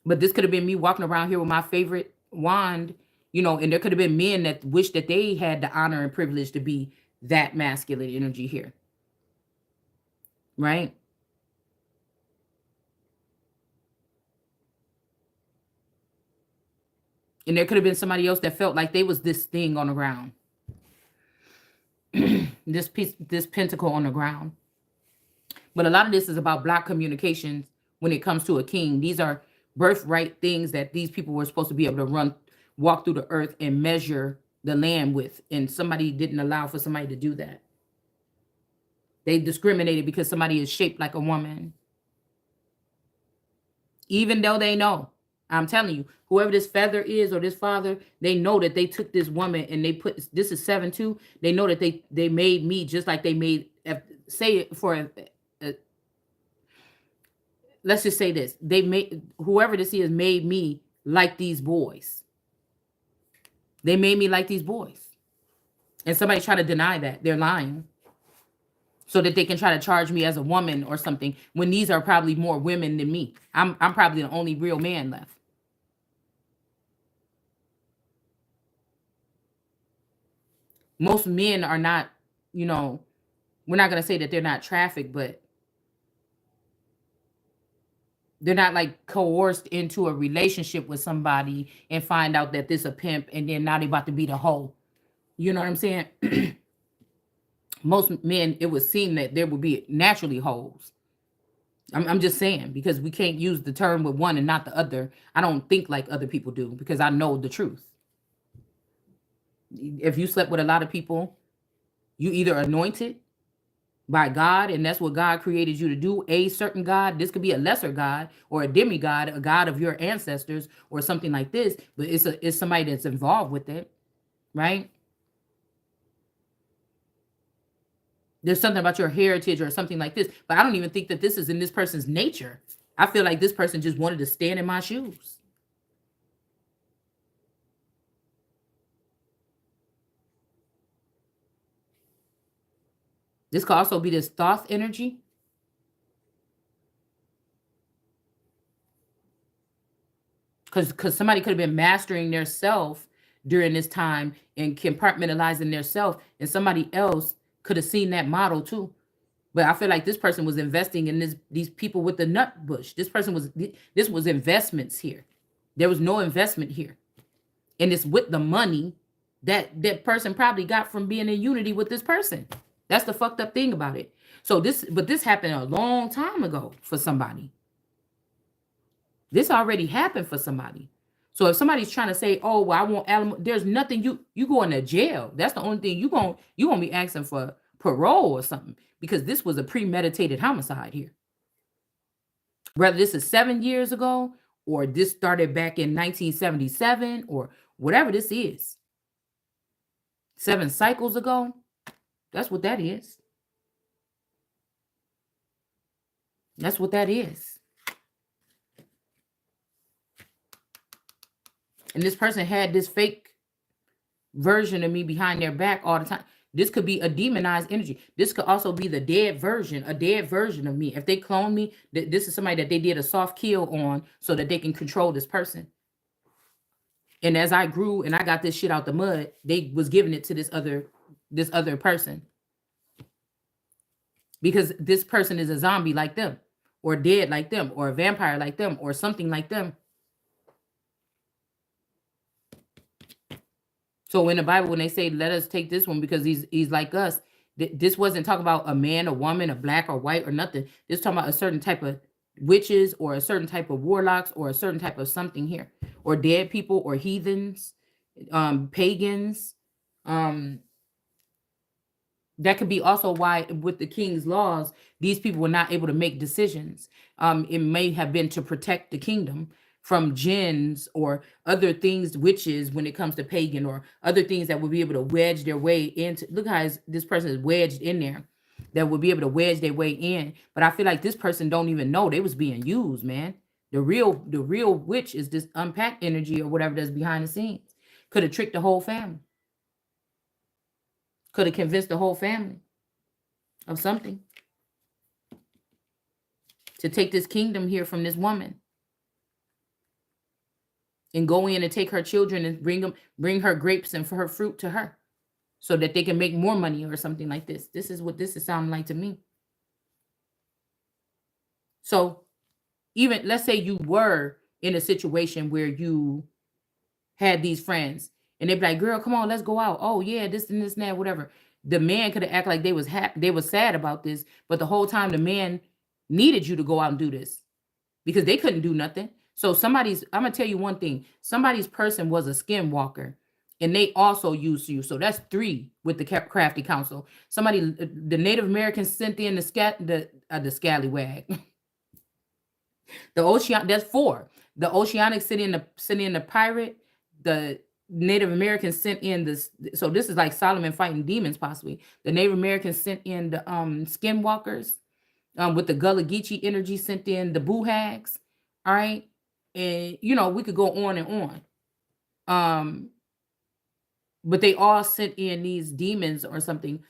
Speaker 1: But this could have been me walking around here with my favorite wand, and there could have been men that wish that they had the honor and privilege to be that masculine energy here. Right? And there could have been somebody else that felt like they was this thing on the ground. this pentacle on the ground. But a lot of this is about block communications when it comes to a king. These are birthright things that these people were supposed to be able to walk through the earth and measure the land with. And somebody didn't allow for somebody to do that. They discriminated because somebody is shaped like a woman. Even though they know, I'm telling you, whoever this feather is or this father, they know that they took this woman and they put, this is 7-2. They know that they made me just like they made, say it for, let's just say this. They made, whoever this is made me like these boys. They made me like these boys. And somebody try to deny that. They're lying. So that they can try to charge me as a woman or something when these are probably more women than me. I'm probably the only real man left. Most men are not, we're not going to say that they're not trafficked, but they're not like coerced into a relationship with somebody and find out that this a pimp and then now they about to be the hoe. You know what I'm saying? Most men, it would seem that there would be naturally hoes. I'm just saying, because we can't use the term with one and not the other. I don't think like other people do because I know the truth. If you slept with a lot of people, you either anointed by God, and that's what God created you to do, a certain God. This could be a lesser God or a demigod, a God of your ancestors or something like this, but it's somebody that's involved with it, right? There's something about your heritage or something like this, but I don't even think that this is in this person's nature. I feel like this person just wanted to stand in my shoes. This could also be this Thoth energy. Because somebody could have been mastering their self during this time and compartmentalizing their self, and somebody else could have seen that model too. But I feel like this person was investing in these people with the nut bush. This was investments here. There was no investment here. And it's with the money that person probably got from being in unity with this person. That's the fucked up thing about it. So this happened a long time ago for somebody. This already happened for somebody. So if somebody's trying to say, "Oh, well, I want alimony," there's nothing you going to jail. That's the only thing you gonna be asking for parole or something, because this was a premeditated homicide here. Whether this is 7 years ago or this started back in 1977 or whatever this is, 7 cycles ago, that's what that is. That's what that is. And this person had this fake version of me behind their back all the time. This could be a demonized energy. This could also be the dead version of me. If they clone me, this is somebody that they did a soft kill on so that they can control this person. And as I grew and I got this shit out the mud, they was giving it to this other person. Because this person is a zombie like them, or dead like them, or a vampire like them, or something like them. So in the Bible, when they say, "Let us take this one because he's like us," this wasn't talking about a man, a woman, a black or white or nothing. This talking about a certain type of witches or a certain type of warlocks or a certain type of something here, or dead people or heathens, pagans. That could be also why with the king's laws, these people were not able to make decisions. It may have been to protect the kingdom from jinns or other things, witches, when it comes to pagan, or other things that would be able to wedge their way into. Look how this person is wedged in there, that would be able to wedge their way in. But I feel like this person don't even know they was being used, man. The real witch is this unpacked energy or whatever that's behind the scenes. Could have tricked the whole family. Could have convinced the whole family of something to take this kingdom here from this woman and go in and take her children and bring her grapes and for her fruit to her so that they can make more money or something like this. This is what this is sounding like to me. So even let's say you were in a situation where you had these friends and they'd be like, "Girl, come on, let's go out. Oh yeah, this and this and that, whatever." The man could have acted like they was happy, they was sad about this, but the whole time the man needed you to go out and do this because they couldn't do nothing. So I'm gonna tell you one thing: somebody's person was a skinwalker, and they also used you. So that's 3 with the crafty council. Somebody, the Native Americans sent in the scallywag. The ocean, that's 4. The oceanic sent in the pirate. The Native Americans sent in this. So this is like Solomon fighting demons, possibly. The Native Americans sent in the skinwalkers, with the Gullah Geechee energy sent in the boo-hags. All right. And we could go on and on. But they all sent in these demons or something.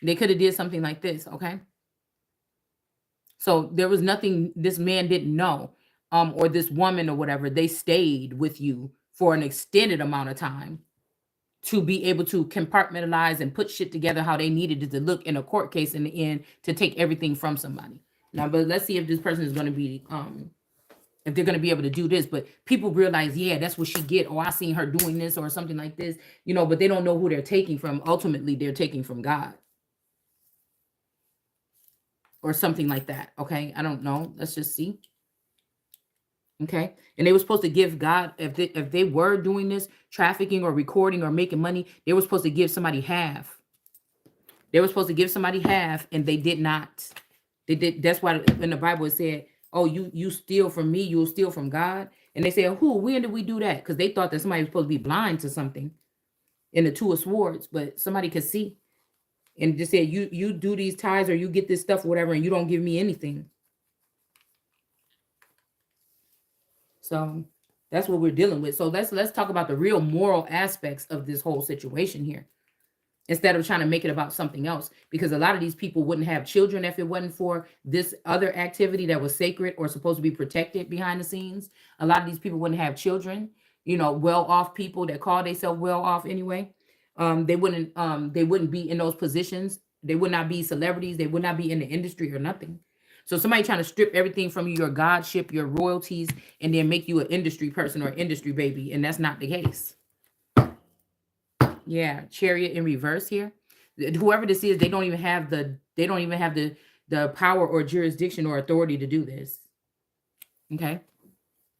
Speaker 1: They could have did something like this, okay? So there was nothing this man didn't know, or this woman or whatever. They stayed with you for an extended amount of time to be able to compartmentalize and put shit together how they needed it to look in a court case in the end to take everything from somebody. Now, but let's see if this person is going to be, if they're going to be able to do this. But people realize, yeah, that's what she get. Or I seen her doing this or something like this, but they don't know who they're taking from. Ultimately, they're taking from God. Or something like that. Okay. I don't know. Let's just see. Okay. And they were supposed to give God, if they were doing this, trafficking or recording or making money, they were supposed to give somebody half. They were supposed to give somebody half, and they did not. They did. That's why in the Bible it said, "Oh, you steal from me, you'll steal from God." And they said, "Who? When did we do that?" Because they thought that somebody was supposed to be blind to something in the 2 of Swords, but somebody could see. And just said, you do these ties or you get this stuff, whatever, and you don't give me anything. So that's what we're dealing with. So let's talk about the real moral aspects of this whole situation here. instead of trying to make it about something else. Because a lot of these people wouldn't have children if it wasn't for this other activity that was sacred or supposed to be protected behind the scenes. A lot of these people wouldn't have children. Well off people that call themselves well off anyway. They wouldn't be in those positions. They would not be celebrities. They would not be in the industry or nothing. So somebody trying to strip everything from you, your godship, your royalties, and then make you an industry person or industry baby, and that's not the case. Yeah, Chariot in reverse here. Whoever this is, they don't even have the power or jurisdiction or authority to do this. Okay?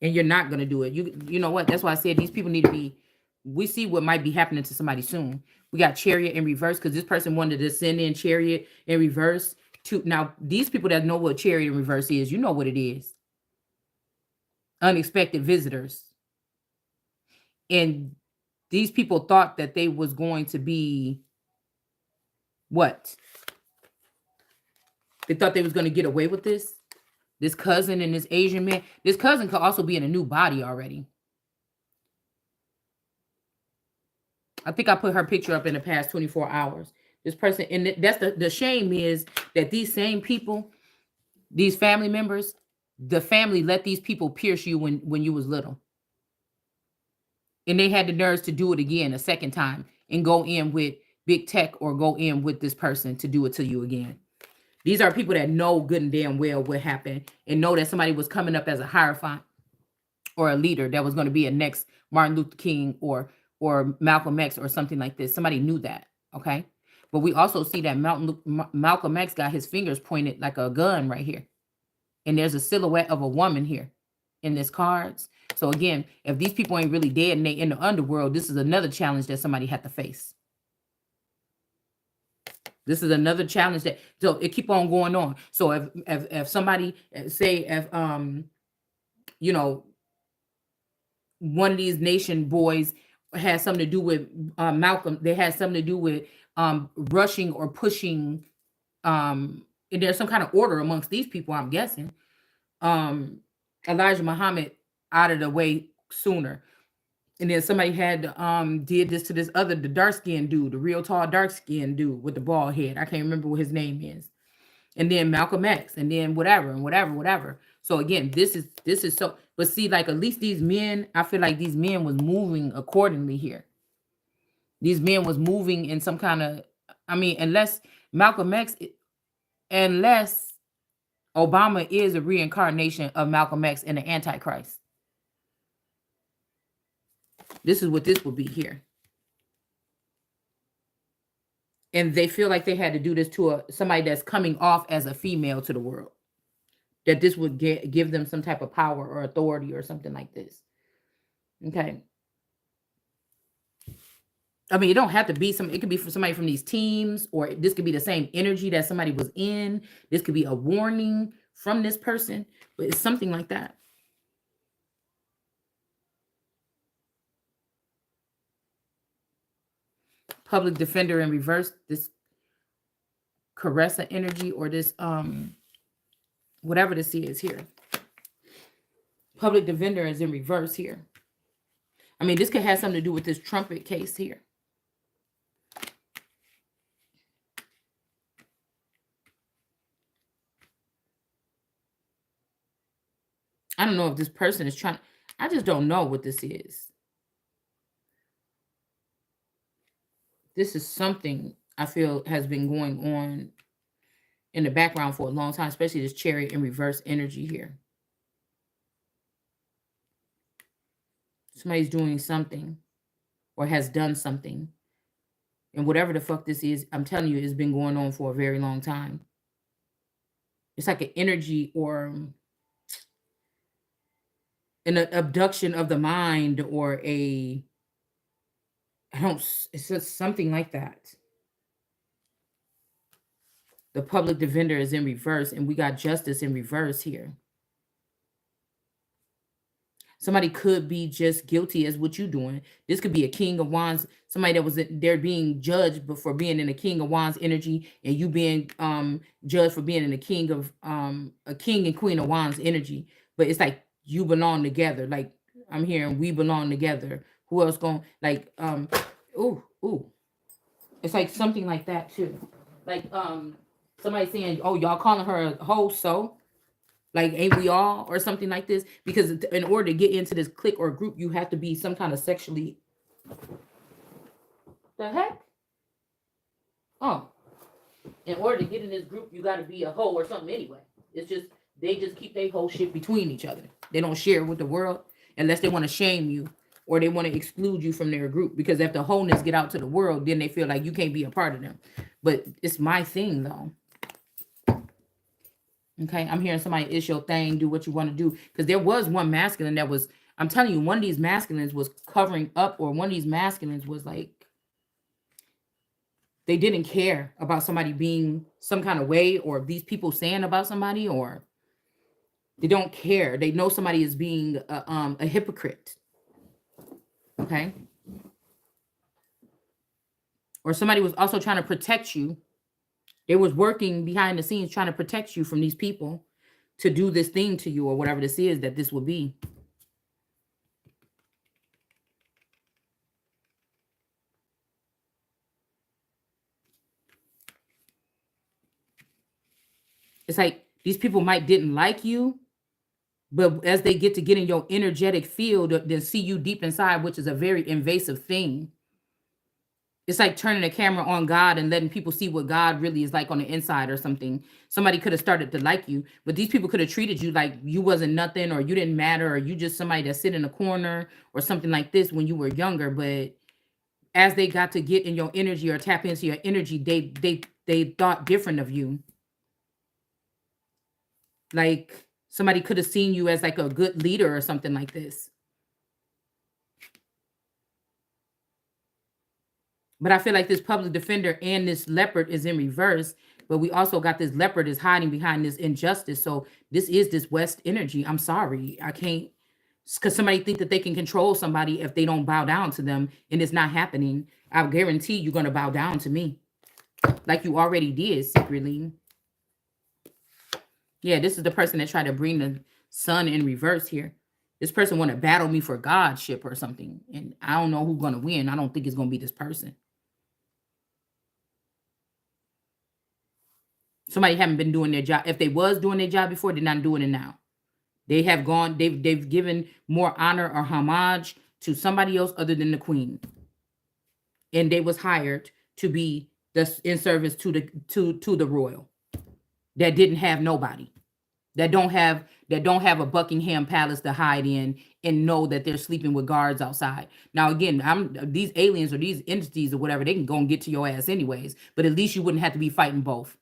Speaker 1: And you're not gonna do it. You know what? That's why I said these people need to be. We see what might be happening to somebody soon. We got Chariot in reverse because this person wanted to send in Chariot in reverse to now. These people that know what Chariot in reverse is, you know what it is. Unexpected visitors. And these people thought that they was going to be what? They thought they was going to get away with this. This cousin and this Asian man. This cousin could also be in a new body already. I think I put her picture up in the past 24 hours. This person, and that's the shame is that these same people, these family members, the family let these people pierce you when you was little. And they had the nerves to do it again a second time and go in with big tech or go in with this person to do it to you again. These are people that know good and damn well what happened and know that somebody was coming up as a hierophant or a leader that was going to be a next Martin Luther King or Malcolm X or something like this. Somebody knew that, okay? But we also see that Malcolm X got his fingers pointed like a gun right here. And there's a silhouette of a woman here in this cards. So again, if these people ain't really dead and they in the underworld, this is another challenge that somebody had to face. This is another challenge that so it keep on going on. So if somebody say if one of these nation boys has something to do with Malcolm, they had something to do with rushing or pushing and there's some kind of order amongst these people, I'm guessing. Elijah Muhammad out of the way sooner. And then somebody had did this to this other, the dark skinned dude, the real tall dark skinned dude with the bald head. I can't remember what his name is. And then Malcolm X, and then whatever and whatever. So again, this is so. But see, like at least these men, I feel like these men was moving accordingly here. These men was moving in some kind of. I mean, unless Malcolm X, unless Obama is a reincarnation of Malcolm X and the Antichrist. This is what this would be here. And they feel like they had to do this to somebody that's coming off as a female to the world. That this would give them some type of power or authority or something like this. Okay. I mean, it don't have to be it could be for somebody from these teams, or this could be the same energy that somebody was in. This could be a warning from this person, but it's something like that. Public defender in reverse, this Caressa energy, or this whatever this is here. Public defender is in reverse here. I mean, this could have something to do with this trumpet case here. I don't know if this person is trying. I just don't know what this is. This is something I feel has been going on in the background for a long time, especially this Chariot in reverse energy here. Somebody's doing something or has done something. And whatever the fuck this is, I'm telling you, it's been going on for a very long time. It's like an energy or an abduction of the mind, or it's just something like that. The public defender is in reverse, and we got justice in reverse here. Somebody could be just guilty as what you're doing. This could be a King of Wands, somebody that was there being judged for being in a King of Wands energy, and you being judged for being in a King and Queen of Wands energy. But it's like you belong together. Like I'm hearing we belong together. Who else going like ooh. It's like something like that too. Like somebody saying, "Oh, y'all calling her a hoe?" So like, ain't we all, or something like this? Because in order to get into this clique or group, you have to be some kind of sexually. The heck? Oh, in order to get in this group, you got to be a hoe or something anyway. It's just they just keep their whole shit between each other. They don't share with the world unless they want to shame you or they want to exclude you from their group. Because if the wholeness get out to the world, then they feel like you can't be a part of them. But it's my thing though. Okay, I'm hearing somebody, it's your thing, do what you want to do. Because there was one masculine that was, I'm telling you, one of these masculines was covering up, or one of these masculines was like, they didn't care about somebody being some kind of way, or these people saying about somebody, or they don't care. They know somebody is being a hypocrite. Okay. Or somebody was also trying to protect you. They was working behind the scenes trying to protect you from these people to do this thing to you, or whatever this is that this would be. It's like these people might didn't like you, but as they get in your energetic field, then see you deep inside, which is a very invasive thing. It's like turning the camera on God and letting people see what God really is like on the inside or something. Somebody could have started to like you, but these people could have treated you like you wasn't nothing, or you didn't matter, or you just somebody that sit in a corner or something like this when you were younger. But as they got to get in your energy or tap into your energy, they thought different of you. Like somebody could have seen you as like a good leader or something like this. But I feel like this public defender and this leopard is in reverse. But we also got this leopard is hiding behind this injustice. So this is this West energy. I'm sorry. I can't, because somebody think that they can control somebody if they don't bow down to them, and it's not happening. I guarantee you're going to bow down to me like you already did secretly. Yeah, this is the person that tried to bring the sun in reverse here. This person want to battle me for godship or something. And I don't know who's going to win. I don't think it's going to be this person. Somebody haven't been doing their job. If they was doing their job before, they're not doing it now. They have gone, they've given more honor or homage to somebody else other than the queen. And they was hired to be in service to the royal that didn't have nobody. That don't have a Buckingham Palace to hide in and know that they're sleeping with guards outside. Now again, these aliens or these entities or whatever, they can go and get to your ass anyways. But at least you wouldn't have to be fighting both.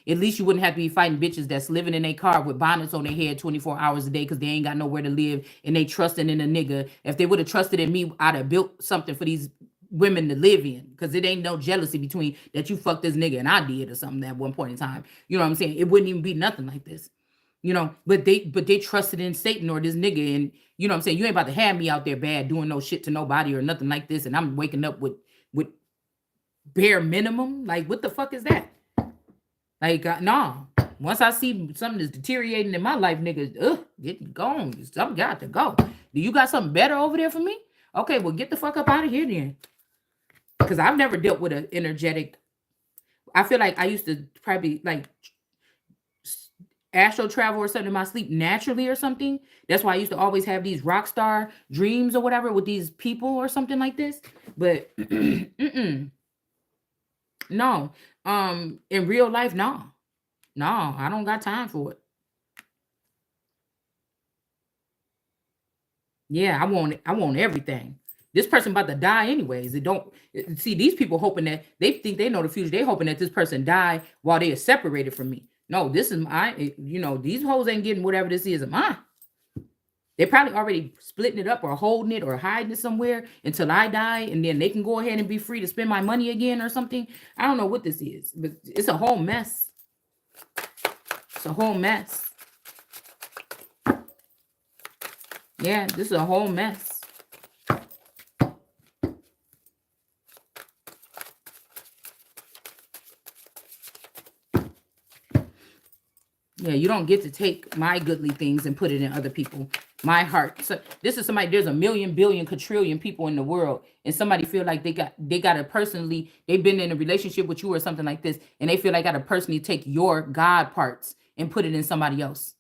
Speaker 1: At least you wouldn't have to be fighting bitches that's living in a car with bonnets on their head 24 hours a day because they ain't got nowhere to live and they trusting in a nigga. If they would have trusted in me, I'd have built something for these women to live in, because it ain't no jealousy between that you fucked this nigga and I did or something at one point in time. You know what I'm saying? It wouldn't even be nothing like this. You know, but they trusted in Satan or this nigga, and you know what I'm saying? You ain't about to have me out there bad doing no shit to nobody or nothing like this, and I'm waking up with bare minimum. Like, what the fuck is that? Like, nah. Once I see something that's deteriorating in my life, niggas, get gone. Something got to go. Do you got something better over there for me? Okay, well, get the fuck up out of here then. Because I've never dealt with an energetic. I feel like I used to probably like astral travel or something in my sleep naturally or something. That's why I used to always have these rock star dreams or whatever with these people or something like this. But no, in real life, no, I don't got time for it. Yeah, I want everything. This person about to die anyways. It don't see these people hoping that they think they know the future. They hoping that this person die while they are separated from me. No, this is my, these hoes ain't getting whatever this is of mine. They probably already splitting it up or holding it or hiding it somewhere until I die, and then they can go ahead and be free to spend my money again or something. I don't know what this is, but it's a whole mess. It's a whole mess. Yeah, this is a whole mess. Yeah, you don't get to take my goodly things and put it in other people. My heart. So this is somebody, there's a million, billion, quadrillion people in the world, and somebody feel like they got to personally, they've been in a relationship with you or something like this, and they feel like got to personally take your God parts and put it in somebody else.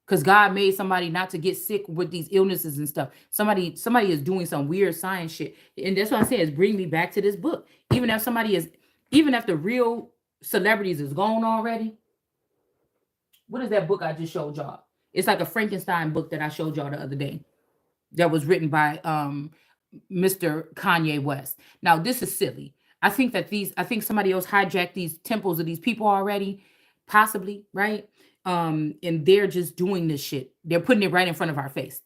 Speaker 1: Because God made somebody not to get sick with these illnesses and stuff. Somebody is doing some weird science shit. And that's what I say is bring me back to this book. Even if the real celebrities is gone already. What is that book I just showed y'all? It's like a Frankenstein book that I showed y'all the other day that was written by Mr. Kanye West. Now, this is silly. I think somebody else hijacked these temples of these people already, possibly, right? And they're just doing this shit. They're putting it right in front of our face.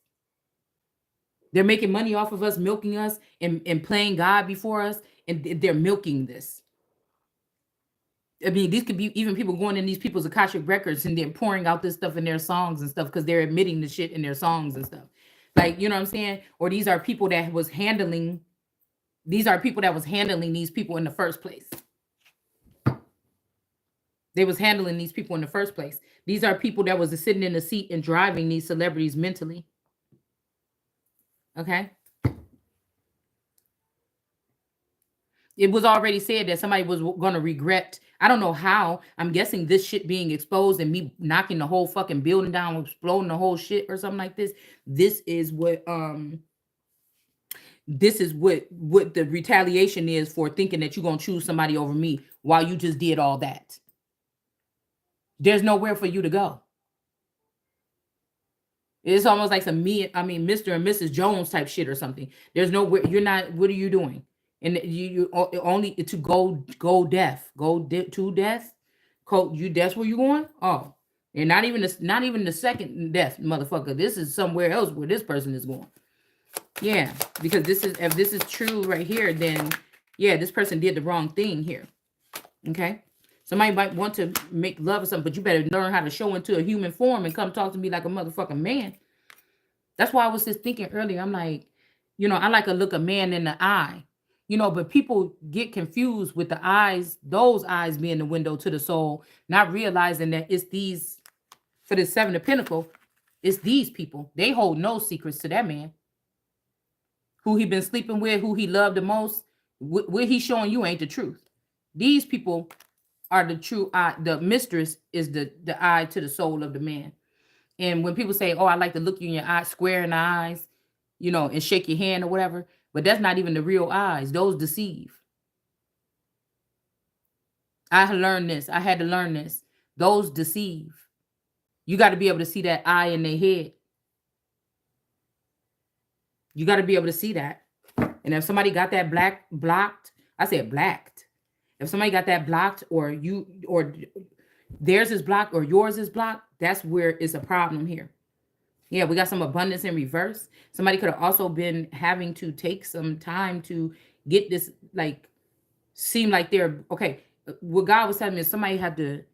Speaker 1: They're making money off of us, milking us, and playing God before us, and they're milking this. I mean, these could be even people going in these people's Akashic records and then pouring out this stuff in their songs and stuff because they're admitting the shit in their songs and stuff. Like, you know what I'm saying? Or these are people that was handling these people in the first place. They was handling these people in the first place. These are people that was sitting in the seat and driving these celebrities mentally. Okay? It was already said that somebody was going to regret. I don't know how. I'm guessing this shit being exposed and me knocking the whole fucking building down, exploding the whole shit or something like this. This is what the retaliation is for thinking that you're going to choose somebody over me while you just did all that. There's nowhere for you to go. It's almost like Mr. and Mrs. Jones type shit or something. There's nowhere, you're not, what are you doing? And you only to go deaf, to death. You that's where you going? Oh, and not even the second death, motherfucker. This is somewhere else where this person is going. Yeah, because if this is true right here, then yeah, this person did the wrong thing here. Okay, somebody might want to make love or something, but you better learn how to show into a human form and come talk to me like a motherfucking man. That's why I was just thinking earlier. I'm like, I like to look a man in the eye. But people get confused with the eyes, those eyes being the window to the soul, not realizing that it's these, for the Seven of Pentacles, it's these people. They hold no secrets to that man. Who he been sleeping with, who he loved the most, what he's showing you ain't the truth. These people are the true eye. The mistress is the eye to the soul of the man. And when people say, oh, I like to look you in your eyes, square in the eyes, and shake your hand or whatever, but that's not even the real eyes. Those deceive. I learned this. I had to learn this. Those deceive. You got to be able to see that eye in their head. You got to be able to see that. And if somebody got that blocked, I said blacked. If somebody got that blocked or theirs is blocked or yours is blocked, that's where it's a problem here. Yeah, we got some abundance in reverse. Somebody could have also been having to take some time to get this, like, seem like they're, okay, what God was telling me is somebody had to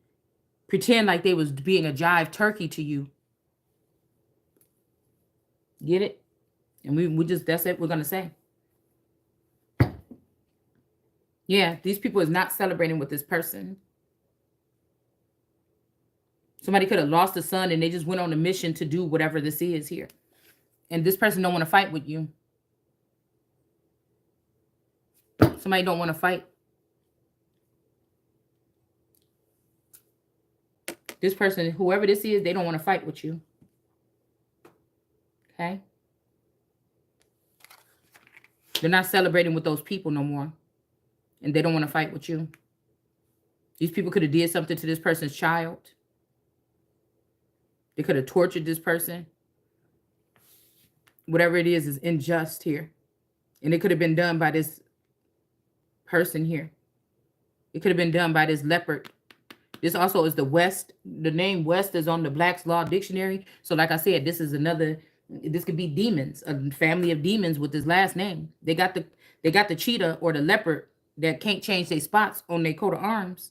Speaker 1: pretend like they was being a jive turkey to you. Get it? And we just, that's it we're going to say. Yeah, these people is not celebrating with this person. Somebody could have lost a son and they just went on a mission to do whatever this is here. And this person don't want to fight with you. Somebody don't want to fight. This person, whoever this is, they don't want to fight with you. Okay? They're not celebrating with those people no more. And they don't want to fight with you. These people could have did something to this person's child. They could have tortured this person. Whatever it is unjust here. And it could have been done by this person here. It could have been done by this leopard. This also is the West. The name West is on the Black's Law Dictionary. So like I said, this could be demons, a family of demons with this last name. They got the cheetah or the leopard that can't change their spots on their coat of arms.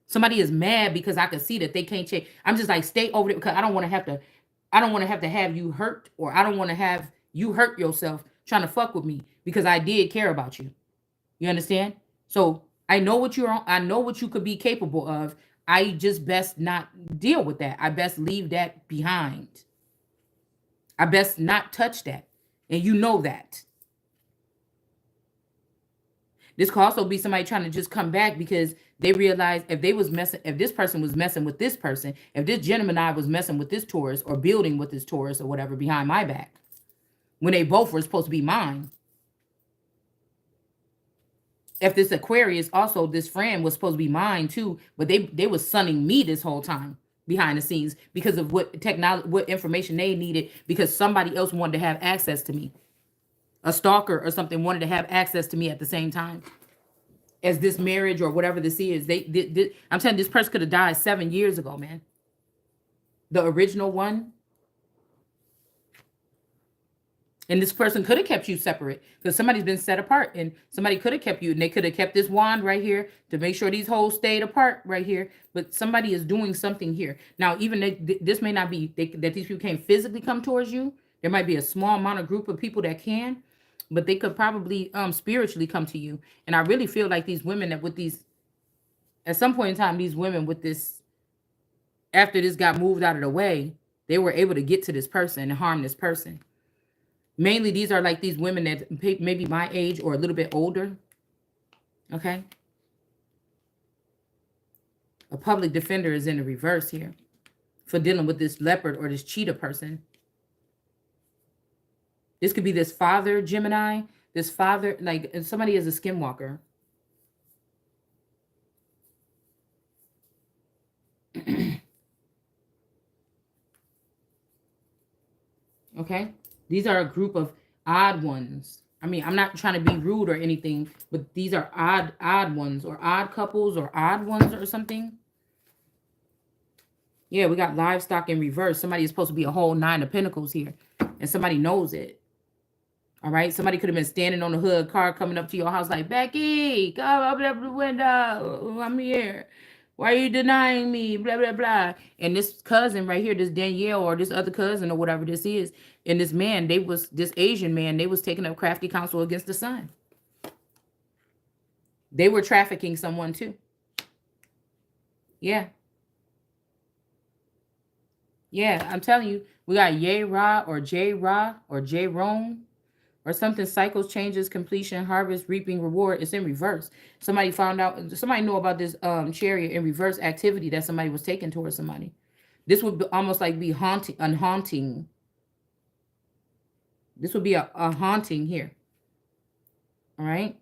Speaker 1: Somebody is mad because I can see that they can't change. I'm just like, stay over there because I don't want to have to have you hurt, or I don't want to have you hurt yourself trying to fuck with me because I did care about you. You understand? So I know what you're on. I know what you could be capable of. I just best not deal with that. I best leave that behind. I best not touch that. And you know that. This could also be somebody trying to just come back because they realize if this person was messing with this person, if this Gemini was messing with this Taurus or building with this Taurus or whatever behind my back, when they both were supposed to be mine. If this Aquarius, also this friend was supposed to be mine too, but they was sunning me this whole time behind the scenes because of what technology, what information they needed, because somebody else wanted to have access to me. A stalker or something wanted to have access to me at the same time as this marriage or whatever this is. I'm telling you, this person could have died 7 years ago, man. The original one. And this person could have kept you separate because somebody's been set apart, and somebody could have kept you, and they could have kept this wand right here to make sure these hoes stayed apart right here. But somebody is doing something here. Now, even this may not be that these people can't physically come towards you. There might be a small amount of group of people that can, but they could probably spiritually come to you. And I really feel like these women that with these, at some point in time, these women with this, after this got moved out of the way, they were able to get to this person and harm this person. Mainly, these are like these women that maybe my age or a little bit older. Okay. A public defender is in the reverse here for dealing with this leopard or this cheetah person. This could be this father, Gemini. This father, like somebody is a skinwalker. Okay. These are a group of odd ones. I mean, I'm not trying to be rude or anything, but these are odd ones or odd couples or odd ones or something. Yeah, we got livestock in reverse. Somebody is supposed to be a whole 9 of Pentacles here, and somebody knows it. All right. Somebody could have been standing on the hood, car coming up to your house like, Becky, come up the window. I'm here. Why are you denying me? Blah, blah, blah. And this cousin right here, this Danielle or this other cousin or whatever this is, and this man, this Asian man, they was taking up crafty counsel against the sun. They were trafficking someone too. Yeah. Yeah, I'm telling you, we got Ye Ra or J Ra or J Rome or something. Cycles, changes, completion, harvest, reaping, reward. It's in reverse. Somebody found out, somebody knew about this chariot in reverse activity that somebody was taking towards somebody. This would be almost like be haunting. This would be a haunting here. All right.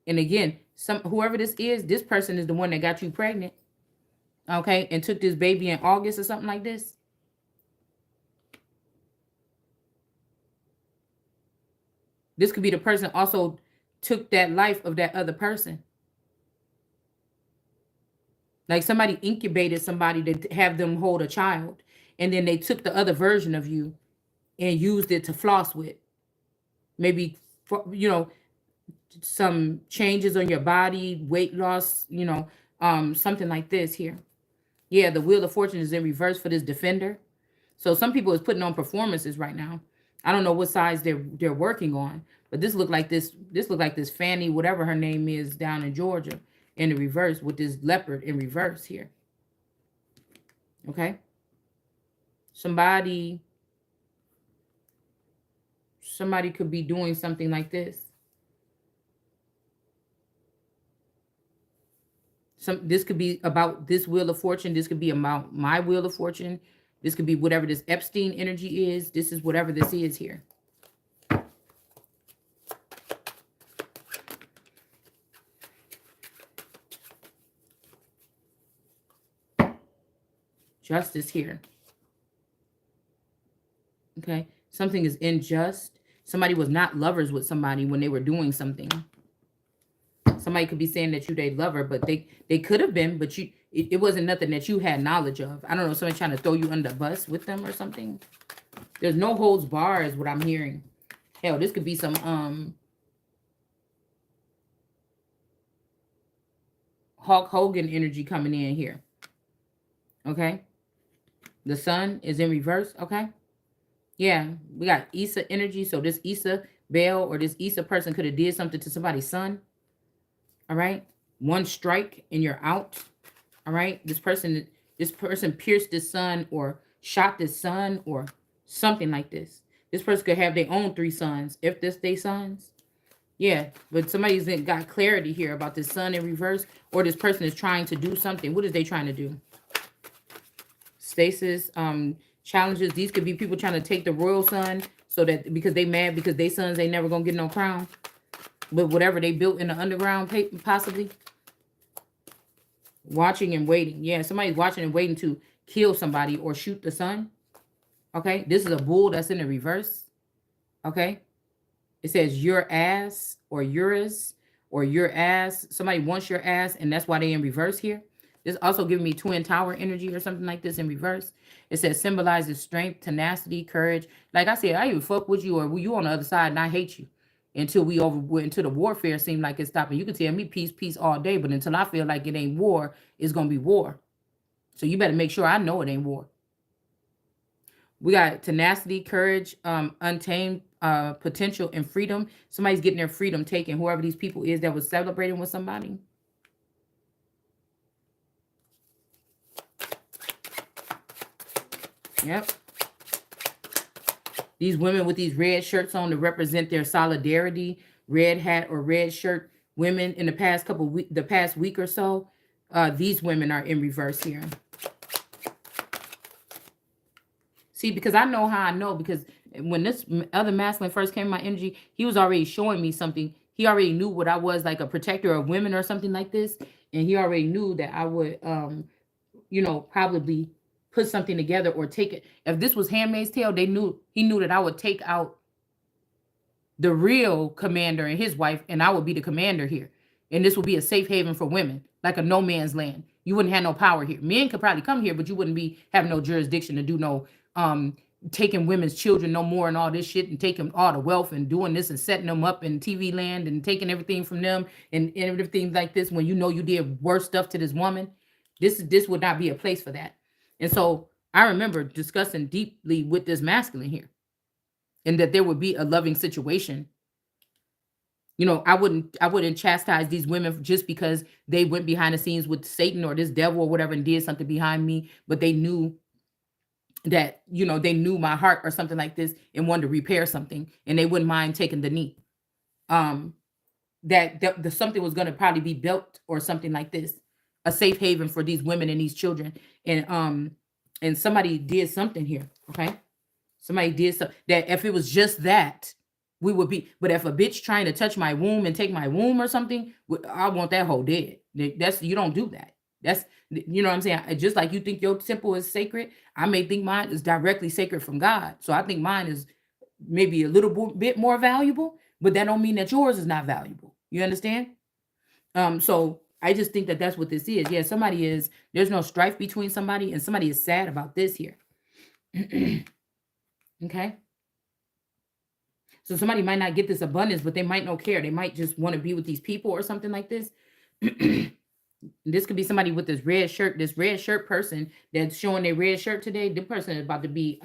Speaker 1: And again, whoever this is, this person is the one that got you pregnant. Okay. And took this baby in August or something like this. This could be the person also took that life of that other person. Like somebody incubated somebody to have them hold a child. And then they took the other version of you and used it to floss with. Maybe, some changes on your body, weight loss, something like this here. Yeah, the Wheel of Fortune is in reverse for this defender. So some people is putting on performances right now. I don't know what size they're working on, but this look like this Fanny, whatever her name is, down in Georgia, in the reverse with this leopard in reverse here. Okay. Somebody could be doing something like this. This could be about this Wheel of Fortune. This could be about my Wheel of Fortune. This could be whatever this Epstein energy is. This is whatever this is here. Justice here. Okay. Something is unjust. Somebody was not lovers with somebody when they were doing something. Somebody could be saying that you they lover, but they could have been, but it wasn't nothing that you had knowledge of. I don't know, somebody trying to throw you under the bus with them or something. There's no holds bar is what I'm hearing. Hell, this could be some Hulk Hogan energy coming in here. Okay. The sun is in reverse. Okay. Yeah, we got Issa energy. So this Issa Bell or this Issa person could have did something to somebody's son. All right. One strike and you're out. All right. This person pierced his son or shot this son or something like this. This person could have their own 3 sons if this they sons. Yeah, but somebody's got clarity here about this sun in reverse, or this person is trying to do something. What is they trying to do? Stasis, challenges. These could be people trying to take the royal sun so that because they mad because they sons ain't never gonna get no crown. But whatever they built in the underground, possibly. Watching and waiting. Yeah, somebody's watching and waiting to kill somebody or shoot the sun. Okay, this is a bull that's in the reverse. Okay. It says your ass or yours or your ass. Somebody wants your ass, and that's why they in reverse here. This also giving me twin tower energy or something like this in reverse. It says symbolizes strength, tenacity, courage. Like I said, I even fuck with you or you on the other side and I hate you. Until we until the warfare seemed like it's stopping. You can tell me peace, peace all day, but until I feel like it ain't war, it's gonna be war. So you better make sure I know it ain't war. We got tenacity, courage, untamed potential, and freedom. Somebody's getting their freedom taken. Whoever these people is that was celebrating with somebody. Yep. These women with these red shirts on to represent their solidarity. Red hat or red shirt women in the past the past week or so. These women are in reverse here. See, because I know how I know, because when this other masculine first came in my energy, he was already showing me something. He already knew what I was, like a protector of women or something like this. And he already knew that I would, probably put something together or take it. If this was Handmaid's Tale, he knew that I would take out the real commander and his wife, and I would be the commander here. And this would be a safe haven for women, like a no man's land. You wouldn't have no power here. Men could probably come here, but you wouldn't have no jurisdiction to do no taking women's children no more and all this shit and taking all the wealth and doing this and setting them up in TV land and taking everything from them and everything like this when you know you did worse stuff to this woman. This would not be a place for that. And so I remember discussing deeply with this masculine here, and that there would be a loving situation. I wouldn't chastise these women just because they went behind the scenes with Satan or this devil or whatever and did something behind me, but they knew that, they knew my heart or something like this and wanted to repair something, and they wouldn't mind taking the knee. That the something was going to probably be built or something like this, a safe haven for these women and these children. And somebody did something here, okay? Somebody did something that if it was just that, we would be. But if a bitch trying to touch my womb and take my womb or something, I want that whole dead. You don't do that. That's, you know what I'm saying? Just like you think your temple is sacred, I may think mine is directly sacred from God. So I think mine is maybe a little bit more valuable, but that don't mean that yours is not valuable. You understand? So I just think that that's what this is. Yeah, there's no strife between somebody, and somebody is sad about this here. Okay. So somebody might not get this abundance, but they might not care. They might just want to be with these people or something like this. This could be somebody with this red shirt person that's showing their red shirt today. This person is about to be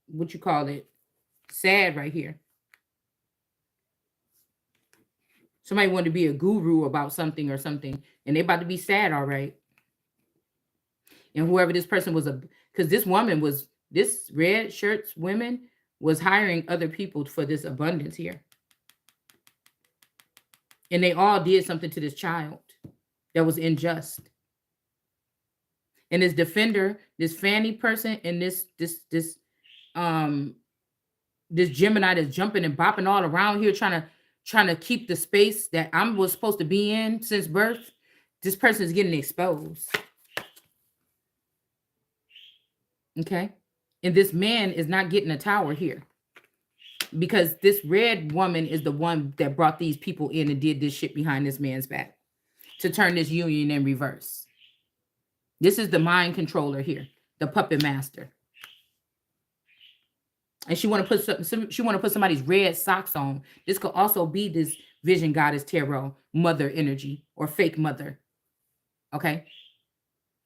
Speaker 1: what you call it, sad right here. Somebody wanted to be a guru about something or something, and they about to be sad, all right. And whoever this person was, because this red shirts women was hiring other people for this abundance here. And they all did something to this child that was unjust. And this defender, this Fanny person, and this Gemini that's jumping and bopping all around here trying to keep the space that I was supposed to be in since birth. This person is getting exposed. Okay. And this man is not getting a tower here, because this red woman is the one that brought these people in and did this shit behind this man's back to turn this union in reverse. This is the mind controller here, the puppet master. And she want to put somebody's red socks on. This could also be this vision goddess tarot mother energy or fake mother. Okay.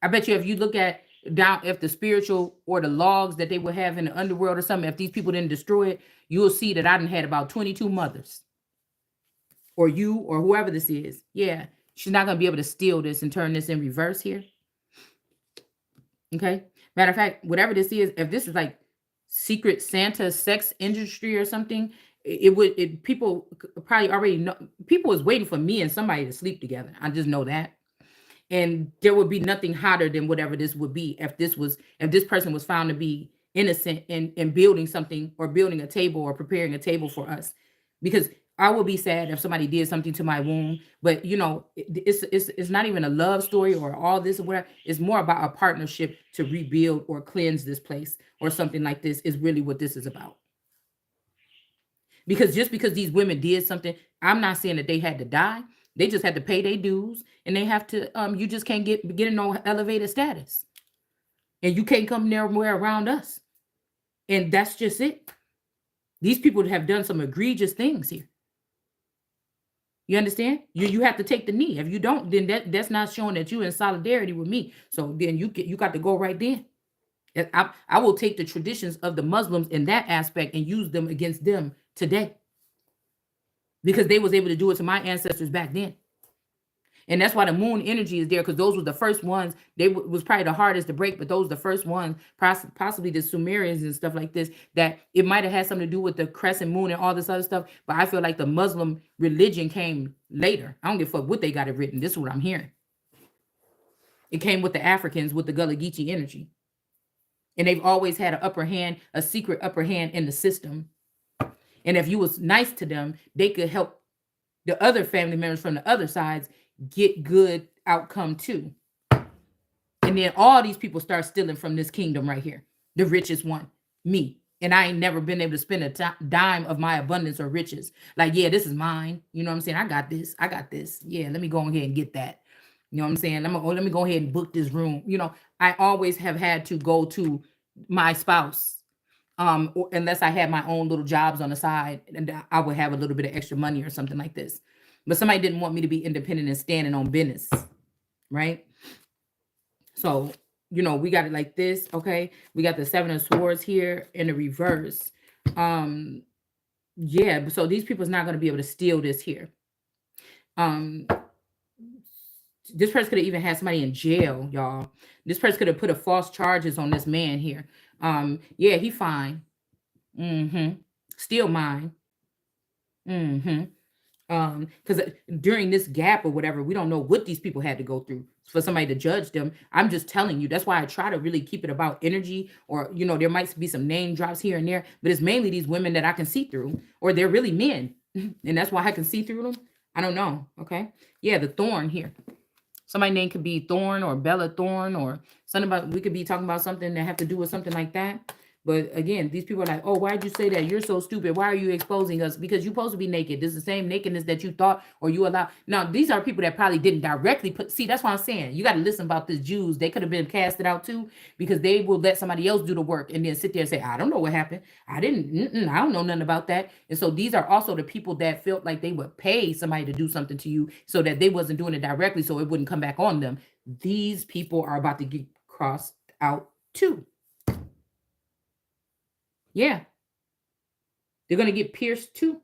Speaker 1: I bet you if you look at if the spiritual or the logs that they would have in the underworld or something, if these people didn't destroy it, you'll see that I done had about 22 mothers. Or you or whoever this is. Yeah. She's not going to be able to steal this and turn this in reverse here. Okay. Matter of fact, whatever this is, if this is like secret Santa sex industry or something, it would it people probably already know. People is waiting for me and somebody to sleep together. I just know that. And there would be nothing hotter than whatever this would be if this person was found to be innocent in building something or building a table or preparing a table for us, because I would be sad if somebody did something to my womb. But it's not even a love story or all this or whatever. It's more about a partnership to rebuild or cleanse this place or something like this is really what this is about. Because just because these women did something, I'm not saying that they had to die. They just had to pay their dues, and they have to. You just can't get in no elevated status, and you can't come nowhere around us, and that's just it. These people have done some egregious things here. You understand? You have to take the knee. If you don't, then that's not showing that you're in solidarity with me. So then you got to go right then. I will take the traditions of the Muslims in that aspect and use them against them today, because they was able to do it to my ancestors back then. And that's why the moon energy is there, because those were the first ones. They was probably the hardest to break, but those were the first ones, possibly the Sumerians and stuff like this, that it might have had something to do with the crescent moon and all this other stuff. But I feel like the Muslim religion came later. I don't give a fuck what they got it written. This is what I'm hearing. It came with the Africans with the Gullah Geechee energy. And they've always had an upper hand, a secret upper hand in the system. And if you was nice to them, they could help the other family members from the other sides get good outcome too. And then all these people start stealing from this kingdom right here. The richest one, me. And I ain't never been able to spend a dime of my abundance or riches. Like, yeah, this is mine. You know what I'm saying? I got this. I got this. Yeah, let me go ahead and get that. You know what I'm saying? Let me go ahead and book this room. I always have had to go to my spouse, unless I had my own little jobs on the side, and I would have a little bit of extra money or something like this. But somebody didn't want me to be independent and standing on business, right? So, we got it like this, okay? We got the Seven of Swords here in the reverse. Yeah, so these people's not going to be able to steal this here. This person could have even had somebody in jail, y'all. This person could have put a false charges on this man here. Yeah, he fine. Still mine. Because during this gap or whatever, we don't know what these people had to go through for somebody to judge them. I'm just telling you. That's why I try to really keep it about energy, or there might be some name drops here and there, but it's mainly these women that I can see through, or they're really men, and that's why I can see through them. I don't know. Okay, yeah, the thorn here. Somebody name could be Thorn or Bella Thorn or something about, we could be talking about something that have to do with something like that. But again, these people are like, oh, why'd you say that? You're so stupid. Why are you exposing us? Because you're supposed to be naked. This is the same nakedness that you thought or you allowed. Now, these are people that probably didn't directly put, see, that's what I'm saying. You got to listen about these Jews. They could have been casted out too, because they will let somebody else do the work and then sit there and say, I don't know what happened. I don't know nothing about that. And so these are also the people that felt like they would pay somebody to do something to you so that they wasn't doing it directly, so it wouldn't come back on them. These people are about to get crossed out too. Yeah. They're going to get pierced too.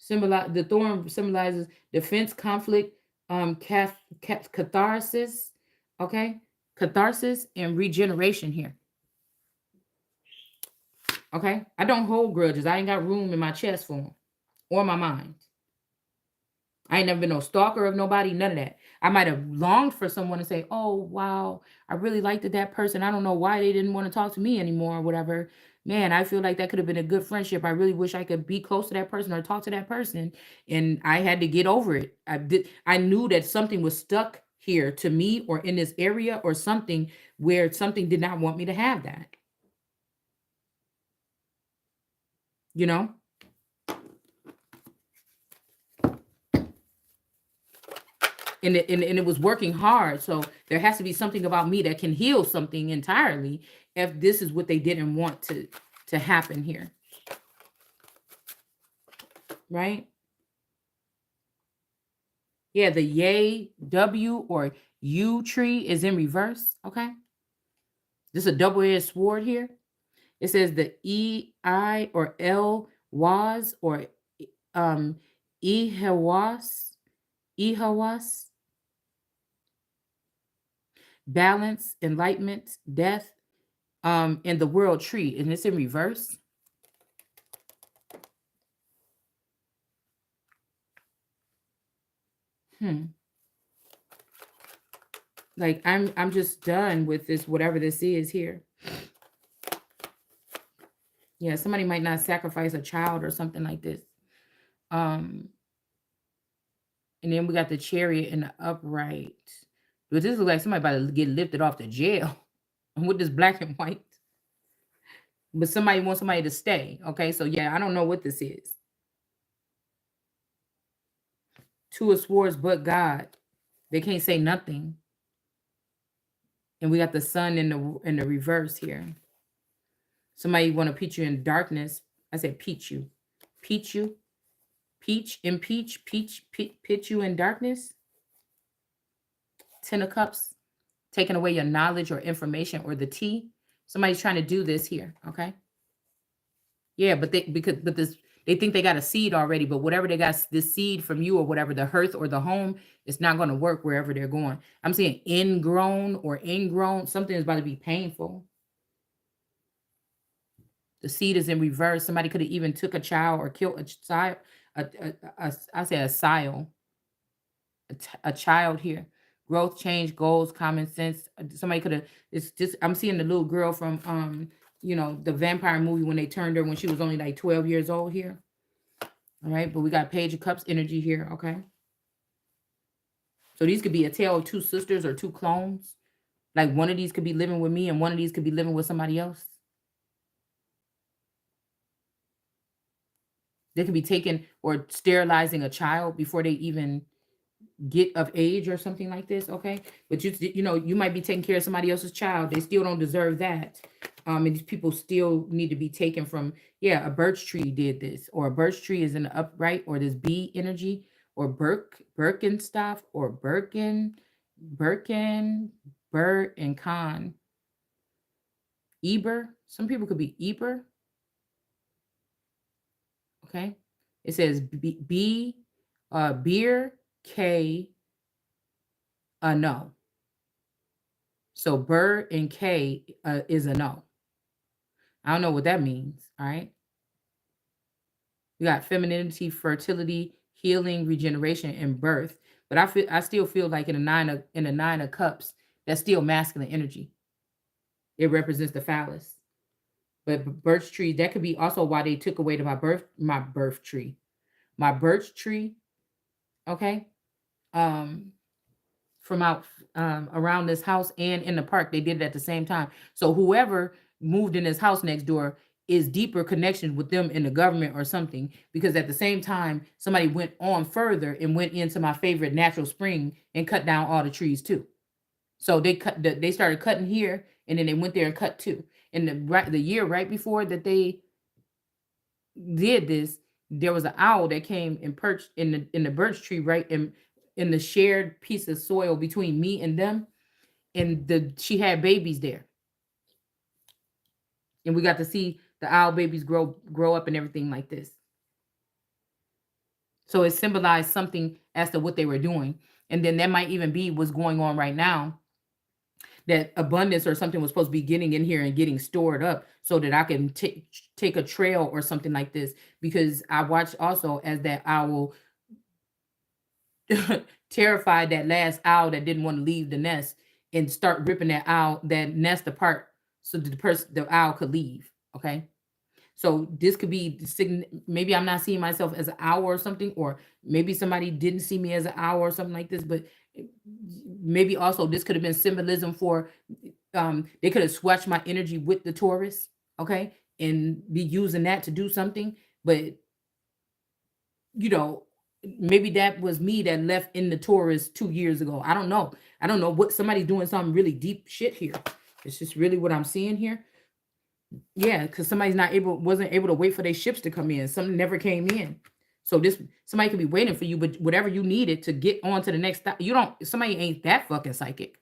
Speaker 1: The thorn symbolizes defense, conflict, catharsis, okay? Catharsis and regeneration here. Okay? I don't hold grudges. I ain't got room in my chest for them or my mind. I ain't never been no stalker of nobody, none of that. I might have longed for someone to say, oh, wow, I really liked that person. I don't know why they didn't want to talk to me anymore or whatever. Man, I feel like that could have been a good friendship. I really wish I could be close to that person or talk to that person. And I had to get over it. I knew that something was stuck here to me or in this area or something where something did not want me to have that. You know? And it was working hard. So there has to be something about me that can heal something entirely if this is what they didn't want to happen here. Right? Yeah, the yay, W or U tree is in reverse. Okay. This is a double-edged sword here. It says the E, I, or L was, or Ehawas, Ehawas. balance, enlightenment, death, and the world tree, and it's in reverse. Like I'm just done with this, whatever this is here. Yeah, somebody might not sacrifice a child or something like this. Um, and then we got the chariot and the upright. But this looks like somebody about to get lifted off the jail with this black and white. But somebody wants somebody to stay. Okay, so yeah, I don't know what this is. Two of swords, but God. They can't say nothing. And we got the sun in the reverse here. Somebody want to pitch you in darkness. I said peach you. Peach you. Peach, impeach, pitch you in darkness. Ten of Cups, taking away your knowledge or information or the tea. Somebody's trying to do this here, okay? Yeah, but they think they got a seed already, but whatever they got this seed from you or whatever, the hearth or the home, it's not going to work wherever they're going. I'm saying ingrown or ingrown, something is about to be painful. The seed is in reverse. Somebody could have even took a child or killed a child. I say a child. A child here. Growth, change, goals, common sense. Somebody could have. It's just I'm seeing the little girl from the vampire movie when they turned her when she was only like 12 years old here. All right, but we got Page of Cups energy here. Okay. So these could be a tale of two sisters or two clones. Like one of these could be living with me and one of these could be living with somebody else. They could be taking or sterilizing a child before they even get of age or something like this, okay? But you might be taking care of somebody else's child. They still don't deserve that. And these people still need to be taken from, yeah, a birch tree did this, or a birch tree is in the upright, or this bee energy, or Birkenstock, or Birkin, Bert and Con. Eber. Some people could be Eber. Okay. It says beer, K, no. So Burr and K is a no. I don't know what that means. All right. We got femininity, fertility, healing, regeneration, and birth. But I still feel like in the nine of cups, that's still masculine energy. It represents the phallus. But birch tree, that could be also why they took away my birch tree. My birch tree, okay? From out around this house and in the park. They did it at the same time. So whoever moved in this house next door is deeper connection with them in the government or something, because at the same time, somebody went on further and went into my favorite natural spring and cut down all the trees too. So they started cutting here and then they went there and cut too. And the year right before that they did this, there was an owl that came and perched in the birch tree right in the shared piece of soil between me and them, and she had babies there, and we got to see the owl babies grow up and everything like this. So it symbolized something as to what they were doing, and then that might even be what's going on right now. That abundance or something was supposed to be getting in here and getting stored up so that I can take a trail or something like this. Because I watched also as that owl terrified that last owl that didn't want to leave the nest and start ripping that nest apart so the owl could leave. Okay. So this could be maybe I'm not seeing myself as an owl or something, or maybe somebody didn't see me as an owl or something like this, but maybe also this could have been symbolism for they could have swatched my energy with the Taurus, okay, and be using that to do something. But maybe that was me that left in the Taurus 2 years ago. I don't know. I don't know what somebody's doing some really deep shit here. It's just really what I'm seeing here. Yeah, because wasn't able to wait for their ships to come in. Something never came in. So somebody could be waiting for you, but whatever you needed to get on to the next stop, somebody ain't that fucking psychic.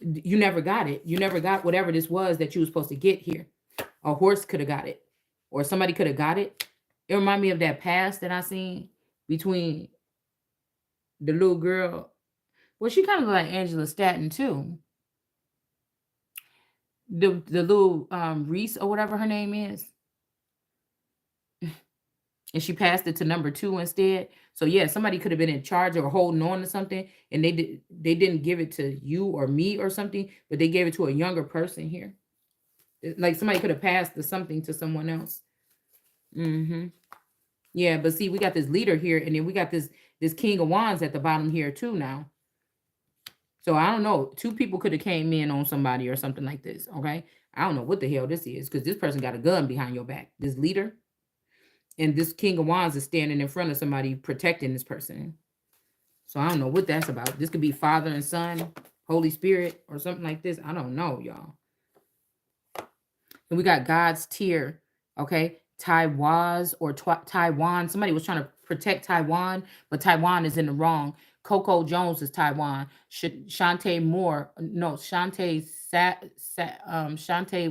Speaker 1: You never got it. You never got whatever this was that you were supposed to get here. A horse could have got it, or somebody could have got it. It reminded me of that past that I seen between the little girl. Well, she kind of like Angela Stanton too. the little Reese or whatever her name is, and she passed it to number two instead. So yeah, somebody could have been in charge or holding on to something, and they didn't give it to you or me or something, but they gave it to a younger person here. Like somebody could have passed the something to someone else. Mm-hmm. Yeah, but see, we got this leader here, and then we got this King of Wands at the bottom here too now. So I don't know. Two people could have came in on somebody or something like this. Okay, I don't know what the hell this is because this person got a gun behind your back. This leader and this King of Wands is standing in front of somebody protecting this person. So I don't know what that's about. This could be Father and Son, Holy Spirit, or something like this. I don't know, y'all. And we got God's tier, okay? Taiwan or Taiwan. Somebody was trying to protect Taiwan, but Taiwan is in the wrong. Coco Jones is Taiwan. Shantae Moore, no, Shantae,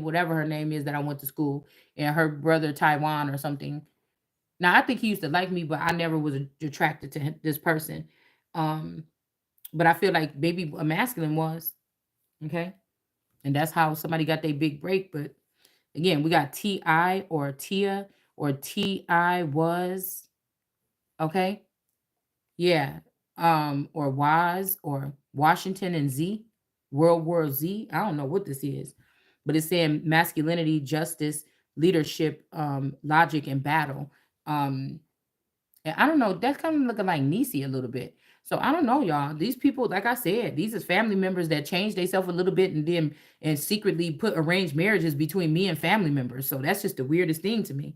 Speaker 1: whatever her name is that I went to school, and her brother Taiwan or something. Now I think he used to like me, but I never was attracted to this person. Um, but I feel like maybe a masculine was, okay, and that's how somebody got their big break. But again, we got Ti or Tia or Ti was, okay, yeah, or was or Washington and Z, World War Z. I don't know what this is, but it's saying masculinity, justice, leadership, logic, and battle. Um, And I don't know, that's kind of looking like Nisi a little bit. So I don't know, y'all. These people, like I said, these is family members that changed themselves a little bit and then and secretly put arranged marriages between me and family members. So that's just the weirdest thing to me.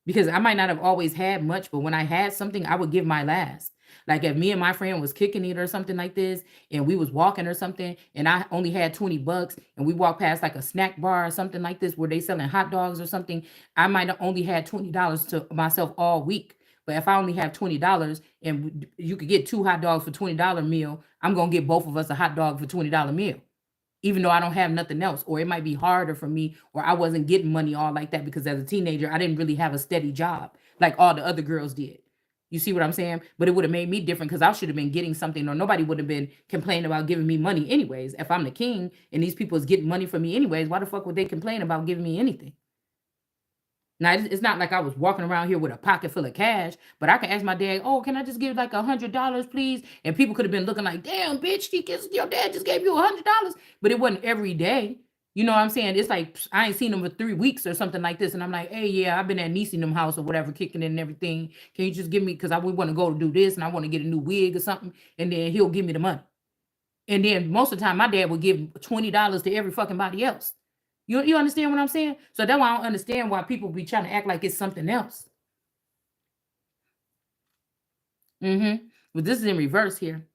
Speaker 1: Because I might not have always had much, but when I had something, I would give my last. Like if me and my friend was kicking it or something like this, and we was walking or something, and I only had 20 bucks, and we walked past like a snack bar or something like this where they selling hot dogs or something, I might have only had $20 to myself all week. But if I only have $20 and you could get two hot dogs for $20 meal, I'm gonna get both of us a hot dog for $20 meal even though I don't have nothing else, or it might be harder for me, or I wasn't getting money all like that because as a teenager, I didn't really have a steady job like all the other girls did. You see what I'm saying? But it would have made me different because I should have been getting something, or nobody would have been complaining about giving me money anyways. If I'm the king and these people is getting money from me anyways, why the fuck would they complain about giving me anything? Now it's not like I was walking around here with a pocket full of cash, but I can ask my dad, "Oh, can I just give like $100, please?" And people could have been looking like, "Damn, bitch, your dad just gave you $100," but it wasn't every day. You know what I'm saying? It's like I ain't seen him for 3 weeks or something like this, and I'm like, "Hey, yeah, I've been at Niecy them house or whatever, kicking it and everything. Can you just give me because I would want to go to do this and I want to get a new wig or something?" And then he'll give me the money. And then most of the time, my dad would give $20 to every fucking body else. You understand what I'm saying? So that's why I don't understand why people be trying to act like it's something else. But this is in reverse here.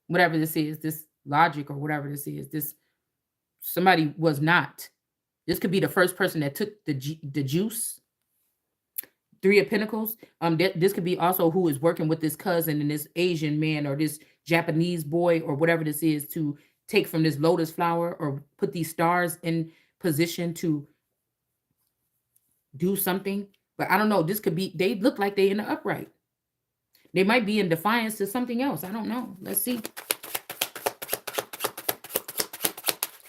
Speaker 1: Whatever this is, this logic or whatever this is, this somebody was not. This could be the first person that took the juice. Three of Pentacles. This could be also who is working with this cousin and this Asian man or this Japanese boy or whatever this is to take from this lotus flower or put these stars in position to do something. But I don't know. This could be, they look like they in the upright. They might be in defiance to something else. I don't know. Let's see.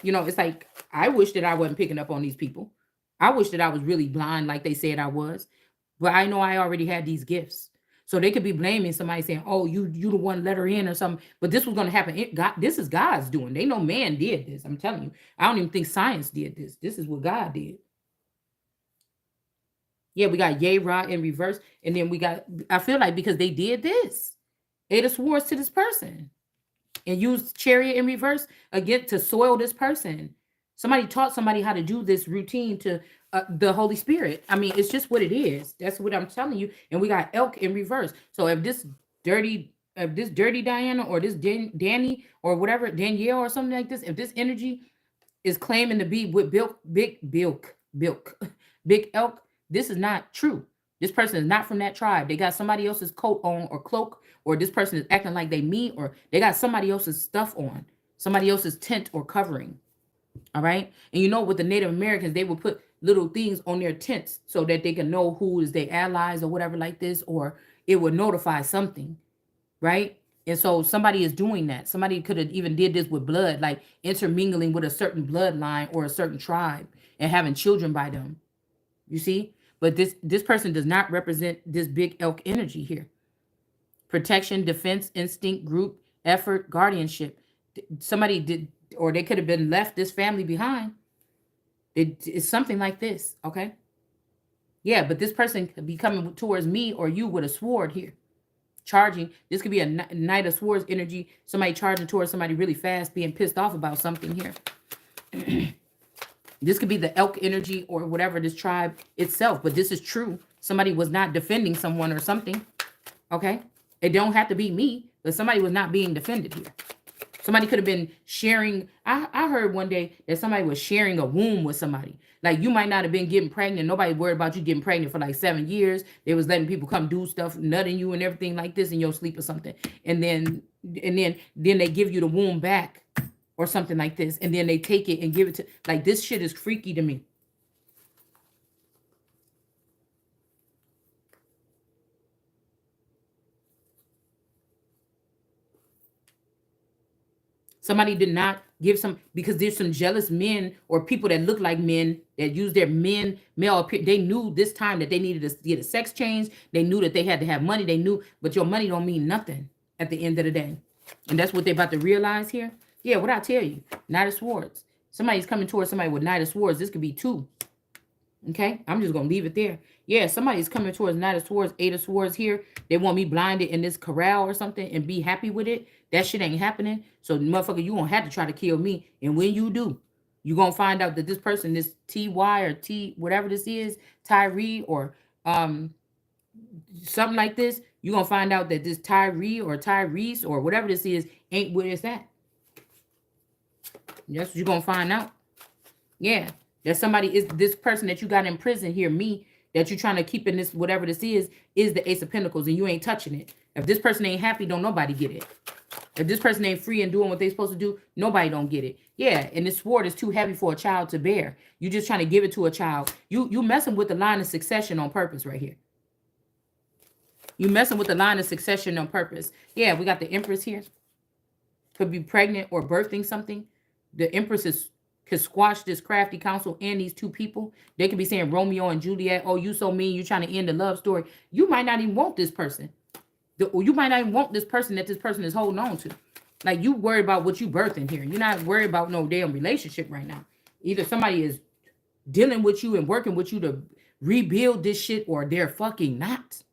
Speaker 1: You know, it's like, I wish that I wasn't picking up on these people. I wish that I was really blind like they said I was. But I know I already had these gifts. So they could be blaming somebody saying, "Oh, you the one let her in or something." But this was going to happen. This is God's doing. They know man did this. I'm telling you. I don't even think science did this. This is what God did. Yeah, we got Yay Ra in reverse. And then we got, I feel like because they did this, Eight of Swords to this person and used Chariot in reverse again to soil this person. Somebody taught somebody how to do this routine to the Holy Spirit. I mean, it's just what it is. That's what I'm telling you. And we got Elk in reverse. So if this dirty Diana or this Danny or whatever, Danielle or something like this, if this energy is claiming to be with Bilk, Big Elk, this is not true. This person is not from that tribe. They got somebody else's coat on or cloak, or this person is acting like they me, or they got somebody else's stuff on, somebody else's tent or covering. All right. And you know, with the Native Americans, they would put little things on their tents so that they can know who is their allies or whatever like this, or it would notify something. Right. And so somebody is doing that. Somebody could have even did this with blood, like intermingling with a certain bloodline or a certain tribe and having children by them. You see? But this person does not represent this big elk energy here. Protection, defense, instinct, group, effort, guardianship. Somebody did, or they could have been left this family behind. It's something like this, okay? Yeah, but this person could be coming towards me or you with a sword here. Charging. This could be a Knight of Swords energy. Somebody charging towards somebody really fast, being pissed off about something here. This could be the elk energy or whatever, this tribe itself. But this is true. Somebody was not defending someone or something. Okay? It don't have to be me, but somebody was not being defended here. Somebody could have been sharing. I heard one day that somebody was sharing a womb with somebody. Like, you might not have been getting pregnant. Nobody worried about you getting pregnant for like 7 years. They was letting people come do stuff, nutting you and everything like this in your sleep or something. And then they give you the womb back or something like this. And then they take it and give it to, like, this shit is freaky to me. Somebody did not give some, because there's some jealous men or people that look like men that use their male appearance. They knew this time that they needed to get a sex change. They knew that they had to have money. They knew, but your money don't mean nothing at the end of the day. And that's what they're about to realize here. Yeah, what I tell you, Knight of Swords. Somebody's coming towards somebody with Knight of Swords. This could be two. Okay, I'm just gonna leave it there. Yeah, somebody's coming towards Knight of Swords, Eight of Swords here. They want me blinded in this corral or something and be happy with it. That shit ain't happening. So, motherfucker, you gonna have to try to kill me. And when you do, you gonna find out that this person, this TY or T, whatever this is, Tyree or something like this, you gonna find out that this Tyree or Tyrese or whatever this is ain't where it's at. That's what you're gonna find out. Yeah. That somebody is, this person that you got in prison here, me, that you're trying to keep in this, whatever this is the Ace of Pentacles, and you ain't touching it. If this person ain't happy, don't nobody get it. If this person ain't free and doing what they supposed to do, nobody don't get it. Yeah, and this sword is too heavy for a child to bear. You just trying to give it to a child. You messing with the line of succession on purpose right here. You messing with the line of succession on purpose. Yeah, we got the Empress here. Could be pregnant or birthing something. The Empress could squash this crafty counsel and these two people. They could be saying Romeo and Juliet, oh, you so mean, you trying to end the love story. You might not even want this person. You might not even want this person that this person is holding on to. Like, you worry about what you birthing here. You're not worried about no damn relationship right now. Either somebody is dealing with you and working with you to rebuild this shit, or they're fucking not.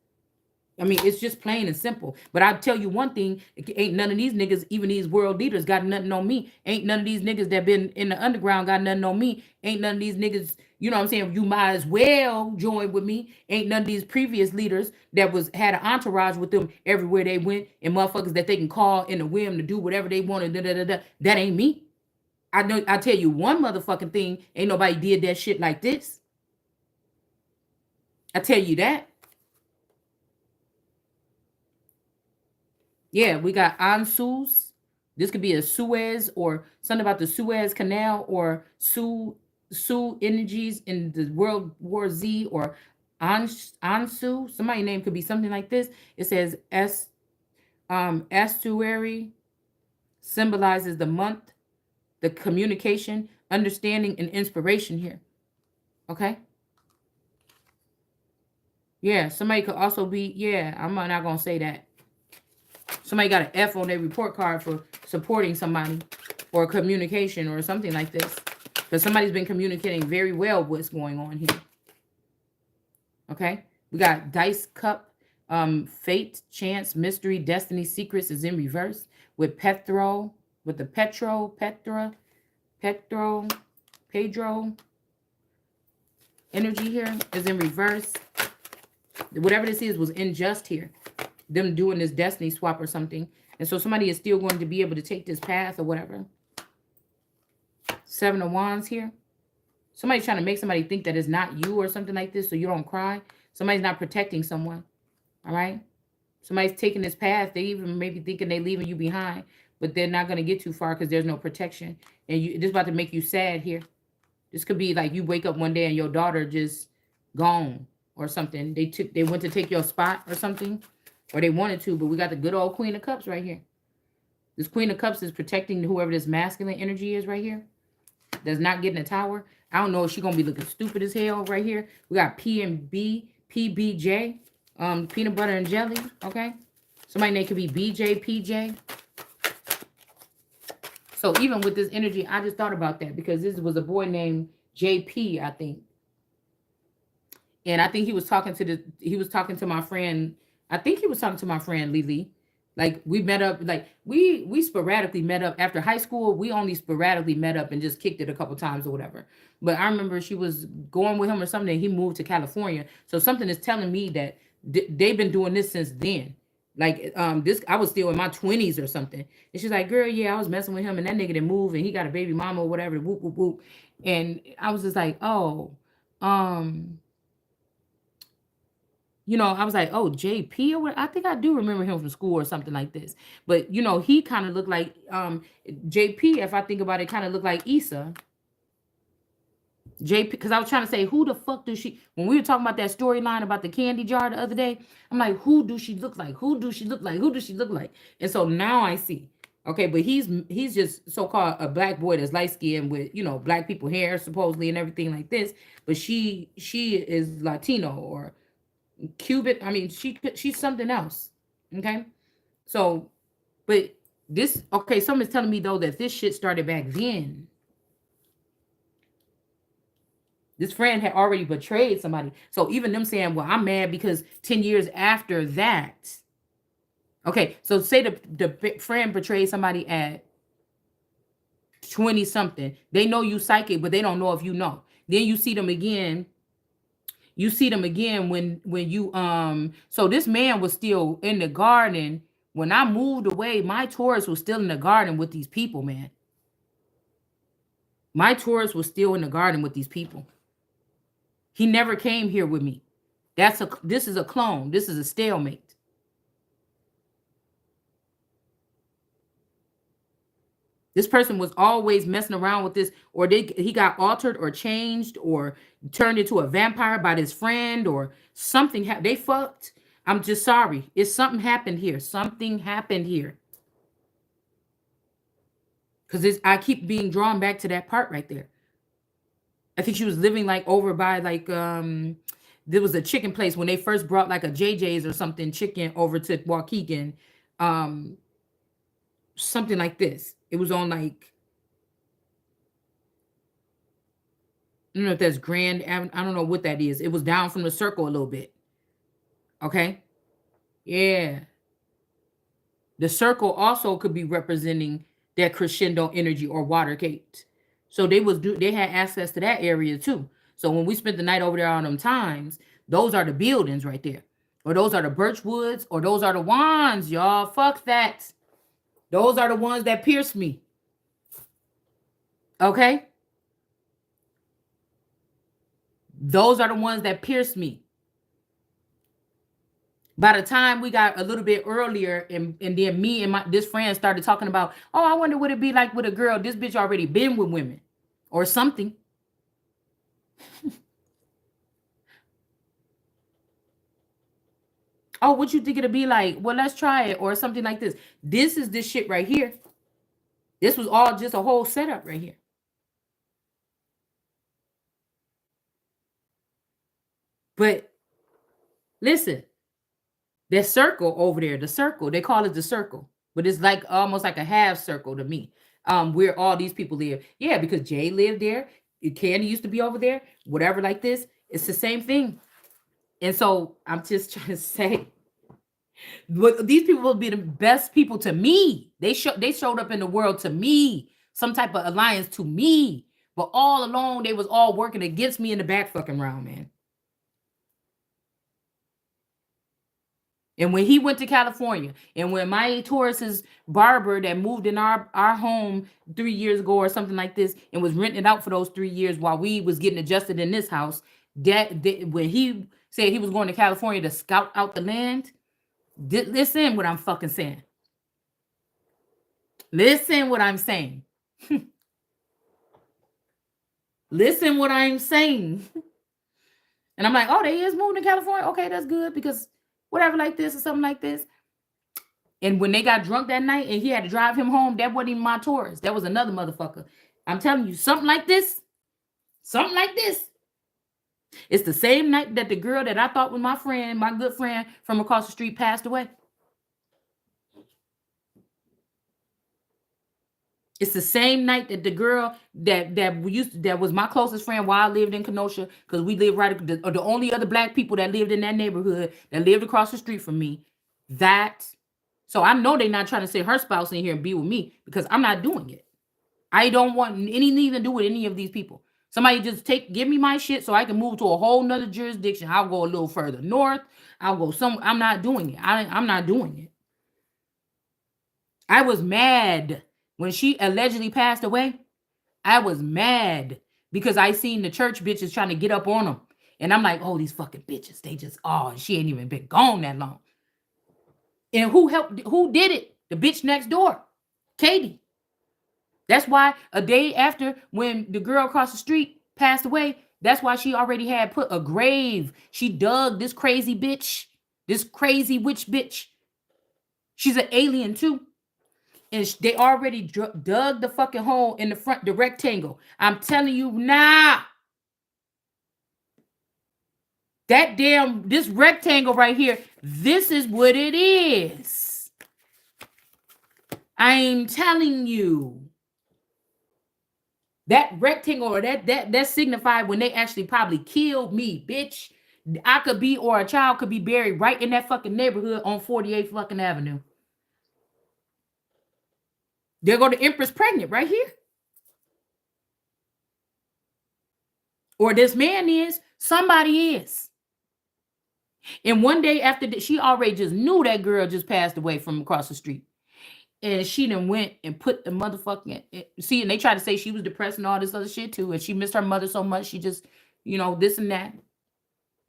Speaker 1: I mean, it's just plain and simple. But I'll tell you one thing, ain't none of these niggas, even these world leaders, got nothing on me. Ain't none of these niggas that been in the underground got nothing on me. Ain't none of these niggas, you know what I'm saying, you might as well join with me. Ain't none of these previous leaders that had an entourage with them everywhere they went, and motherfuckers that they can call in a whim to do whatever they want. That ain't me. I tell you one motherfucking thing, ain't nobody did that shit like this. I tell you that. Yeah, we got Ansus. This could be a Suez or something about the Suez Canal, or Sioux energies in the World War Z, or Ansu. Somebody's name could be something like this. It says estuary symbolizes the month, the communication, understanding, and inspiration here. Okay. Yeah, somebody could also be, yeah, I'm not going to say that. Somebody got an F on their report card for supporting somebody or communication or something like this. Because somebody's been communicating very well what's going on here. Okay. We got Dice Cup, Fate, Chance, Mystery, Destiny, Secrets is in reverse. With Pedro energy here is in reverse. Whatever this is was unjust here. Them doing this destiny swap or something. And so somebody is still going to be able to take this path or whatever. Seven of Wands here. Somebody's trying to make somebody think that it's not you or something like this, so you don't cry. Somebody's not protecting someone. All right? Somebody's taking this path. They even maybe thinking they're leaving you behind, but they're not going to get too far because there's no protection. And this is about to make you sad here. This could be like you wake up one day and your daughter just gone or something. They went to take your spot or something. or they wanted to, but we got the good old Queen of Cups right here. This Queen of Cups is protecting whoever this masculine energy is right here. That's not getting a tower. I don't know if she's gonna be looking stupid as hell right here. We got P and B, PBJ, peanut butter and jelly. Okay, somebody name could be BJ, PJ. So even with this energy, I just thought about that because this was a boy named JP, I think. And I think he was talking to my friend. I think he was talking to my friend Lily. Like we met up, like we sporadically met up after high school. We only sporadically met up and just kicked it a couple times or whatever. But I remember she was going with him or something. And he moved to California, so something is telling me that they've been doing this since then. Like this, I was still in my 20s or something. And she's like, "Girl, yeah, I was messing with him, and that nigga didn't move, and he got a baby mama or whatever." Whoop whoop whoop. And I was just like, "Oh, um." I was like, oh, JP or what? I think I do remember him from school or something like this. But he kind of looked like JP, if I think about it, kind of looked like Issa. JP, because I was trying to say, who the fuck does she, when we were talking about that storyline about the candy jar the other day, I'm like, who do she look like? Who do she look like? Who does she look like? And so now I see. Okay, but he's just so-called a black boy that's light skinned with, black people hair supposedly and everything like this. But she is Latino or Cuban. I mean, she's something else. Okay. So, but this, okay, someone's telling me though that this shit started back then. This friend had already betrayed somebody. So even them saying, well, I'm mad because 10 years after that. Okay, so say the friend betrayed somebody at 20 something. They know you psychic, but they don't know if you know. Then you see them again. You see them again when you so this man was still in the garden. When I moved away, my Taurus was still in the garden with these people, man. My Taurus was still in the garden with these people. He never came here with me. This is a clone. This is a stalemate. This person was always messing around with this, or he got altered or changed or turned into a vampire by this friend or something. They fucked. I'm just sorry. It's something happened here. Something happened here. Because I keep being drawn back to that part right there. I think she was living like over by like there was a chicken place when they first brought like a JJ's or something chicken over to Waukegan. Something like this. It was on like, I don't know if that's Grand Avenue. I don't know what that is. It was down from the circle a little bit. Okay. Yeah. The circle also could be representing that crescendo energy or Watergate. So they had access to that area too. So when we spent the night over there on them times, those are the buildings right there. Or those are the birch woods, or those are the wands, y'all. Fuck that. Those are the ones that pierced me. Okay? Those are the ones that pierced me. By the time we got a little bit earlier, and then me and this friend started talking about, oh, I wonder what it'd be like with a girl. This bitch already been with women or something. Oh, what you think it'd be like? Well, let's try it or something like this. This is this shit right here. This was all just a whole setup right here. But listen, that circle over there, the circle, they call it the circle, but it's like almost like a half circle to me. Where all these people live. Yeah, because Jay lived there. Candy used to be over there, whatever like this. It's the same thing. And so I'm just trying to say, but these people will be the best people to me. They showed up in the world to me, some type of alliance to me. But all along, they was all working against me in the back fucking round, man. And when he went to California, and when my Taurus's barber that moved in our home 3 years ago or something like this, and was renting it out for those 3 years while we was getting adjusted in this house, when he said he was going to California to scout out the land, listen what I'm fucking saying. Listen what I'm saying. Listen what I'm saying. And I'm like, oh, they is moving to California. Okay, that's good because whatever like this or something like this. And when they got drunk that night and he had to drive him home, that wasn't even my Taurus. That was another motherfucker. I'm telling you, something like this, something like this. It's the same night that the girl that I thought was my friend, my good friend from across the street, passed away. It's the same night that the girl that was my closest friend while I lived in Kenosha, because we lived the only other black people that lived in that neighborhood that lived across the street from me. So I know they're not trying to send her spouse in here and be with me because I'm not doing it. I don't want anything to do with any of these people. Somebody just give me my shit so I can move to a whole nother jurisdiction. I'll go a little further north. I'll go somewhere. I'm not doing it. I'm not doing it. I was mad when she allegedly passed away. I was mad because I seen the church bitches trying to get up on them. And I'm like, oh, these fucking bitches. They just, she ain't even been gone that long. And who did it? The bitch next door, Katie. That's why a day after when the girl across the street passed away, that's why she already had put a grave. She dug this crazy bitch, this crazy witch bitch. She's an alien too. And they already dug the fucking hole in the front, the rectangle. I'm telling you now. This rectangle right here, this is what it is. I'm telling you. That rectangle or that signified when they actually probably killed me, bitch. I could be, or a child could be buried right in that fucking neighborhood on 48th fucking Avenue. There go the Empress pregnant right here. Or this man is, somebody is. And one day after that, she already just knew that girl just passed away from across the street. And she then went and put the motherfucking, see, and they tried to say she was depressed and all this other shit too. And she missed her mother so much, she just, this and that.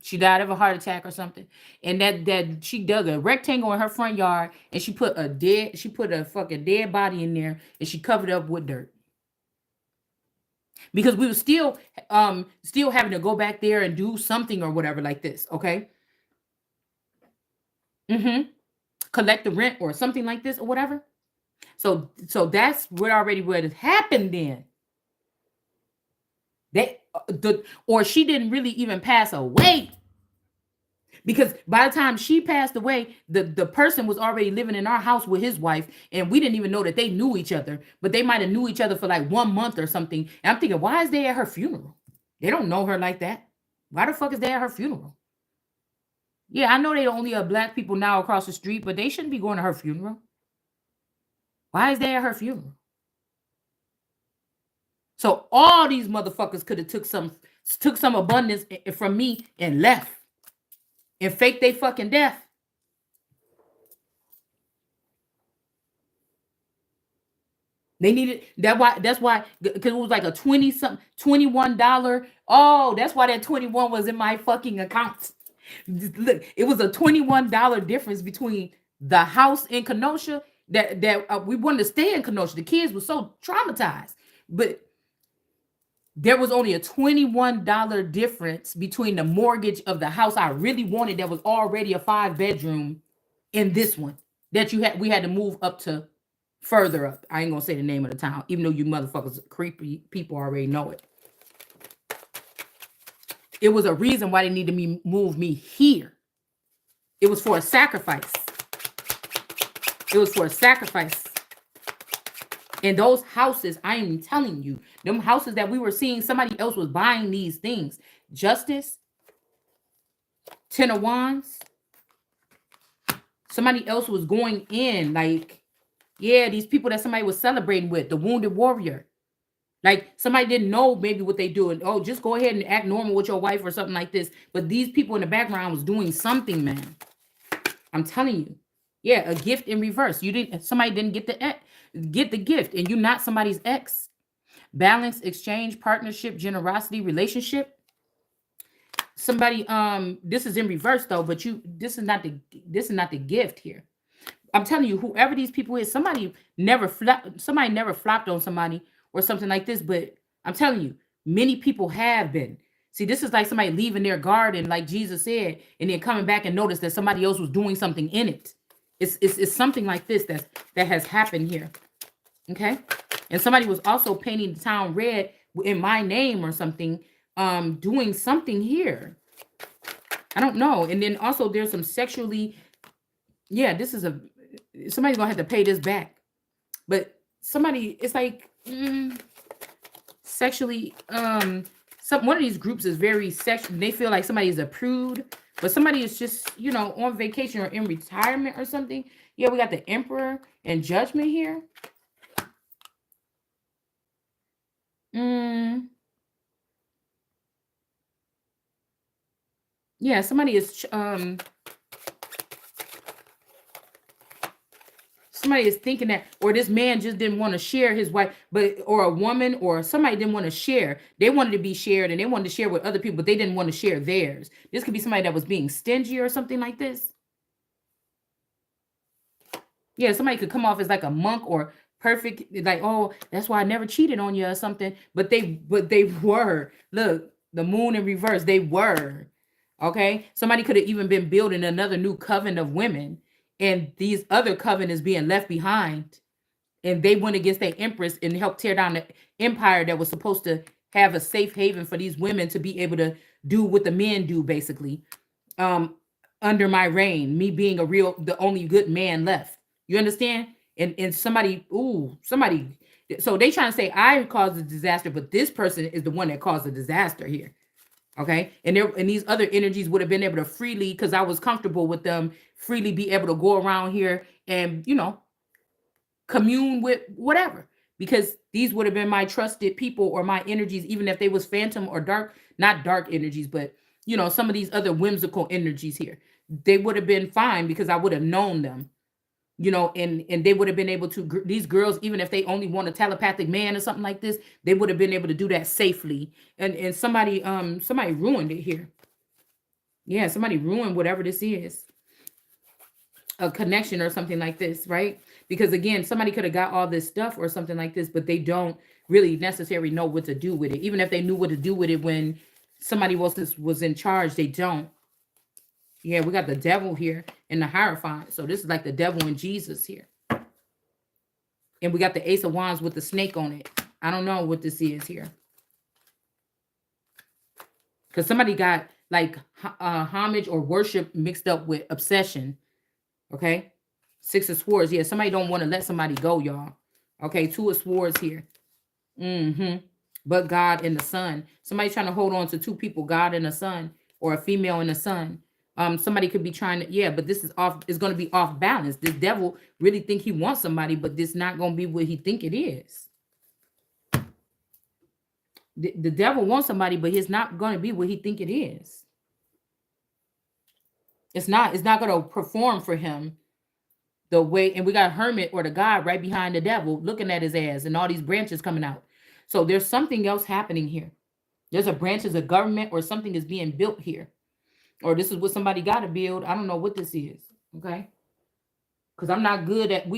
Speaker 1: She died of a heart attack or something. And that she dug a rectangle in her front yard and she put a fucking dead body in there and she covered it up with dirt. Because we were still having to go back there and do something or whatever like this, okay? Collect the rent or something like this or whatever. So that's what had happened then. Or she didn't really even pass away. Because by the time she passed away, the person was already living in our house with his wife, and we didn't even know that they knew each other, but they might have knew each other for like 1 month or something. And I'm thinking, why is they at her funeral? They don't know her like that. Why the fuck is they at her funeral? Yeah, I know they only are black people now across the street, but they shouldn't be going to her funeral. Why is they at her funeral? So all these motherfuckers could have took some abundance from me and left and faked they fucking death. They needed that's why because it was like a $21. Oh, that's why that 21 was in my fucking account. Look, it was a $21 difference between the house in Kenosha that we wanted to stay in Kenosha. The kids were so traumatized, but there was only a $21 difference between the mortgage of the house I really wanted that was already a 5-bedroom in this one that we had to move up to further up. I ain't gonna say the name of the town, even though you motherfuckers creepy people already know it. It was a reason why they needed to move me here. It was for a sacrifice. It was for a sacrifice. And those houses, I am telling you, them houses that we were seeing, somebody else was buying these things. Justice, 10 of Wands. Somebody else was going in, like, yeah, these people that somebody was celebrating with, the wounded warrior. Like, somebody didn't know maybe what they do. And, oh, just go ahead and act normal with your wife or something like this. But these people in the background was doing something, man. I'm telling you. Yeah, a gift in reverse. Somebody didn't get the gift, and you're not somebody's ex. Balance, exchange, partnership, generosity, relationship. Somebody, this is in reverse though, but this is not the gift here. I'm telling you, whoever these people is, somebody never flopped on somebody or something like this. But I'm telling you, many people have been. See, this is like somebody leaving their garden, like Jesus said, and then coming back and notice that somebody else was doing something in it. It's something like this that has happened here. Okay. And somebody was also painting the town red in my name or something, doing something here. I don't know. And then also there's some sexually, yeah, this is somebody's gonna have to pay this back. But somebody, it's like sexually, one of these groups is very sexual. They feel like somebody is a prude, but somebody is just, on vacation or in retirement or something. Yeah, we got the Emperor and Judgment here. Yeah, somebody is thinking that, or this man just didn't want to share his wife, or a woman or somebody didn't want to share. They wanted to be shared and they wanted to share with other people, but they didn't want to share theirs. This could be somebody that was being stingy or something like this. Yeah, somebody could come off as like a monk or perfect, like, oh, that's why I never cheated on you or something. But they were. Look, the moon in reverse, they were. Okay. Somebody could have even been building another new coven of women, and these other coven is being left behind. And they went against their empress and helped tear down the empire that was supposed to have a safe haven for these women to be able to do what the men do, basically. Under my reign, me being the only good man left. You understand? And somebody, so they trying to say I caused the disaster, but this person is the one that caused the disaster here. Okay. And these other energies would have been able to freely, because I was comfortable with them, freely be able to go around here and, commune with whatever, because these would have been my trusted people or my energies, even if they was phantom or dark, not dark energies, but some of these other whimsical energies here, they would have been fine because I would have known them, and they would have been able to, these girls, even if they only want a telepathic man or something like this, they would have been able to do that safely. And somebody ruined it here. Yeah, somebody ruined whatever this is, a connection or something like this, right? Because again, somebody could have got all this stuff or something like this, but they don't really necessarily know what to do with it. Even if they knew what to do with it when somebody else was in charge, they don't. Yeah, we got the devil here and the Hierophant. So this is like the devil and Jesus here. And we got the Ace of Wands with the snake on it. I don't know what this is here. Because somebody got like homage or worship mixed up with obsession. Okay. Six of Swords. Yeah, somebody don't want to let somebody go, y'all. Okay, Two of Swords here. But God and the Sun. Somebody trying to hold on to two people, God and the Sun, or a female and the Sun. Somebody could be trying to, yeah, but this is off, it's going to be off balance. This devil really think he wants somebody, but this not going to be what he think it is. The devil wants somebody, but it's not going to be what he think it is. It's not going to perform for him the way, and we got Hermit or the God right behind the devil looking at his ass and all these branches coming out. So there's something else happening here. There's a branches of government or something is being built here. Or this is what somebody got to build. I don't know what this is. Okay. Because I'm not good at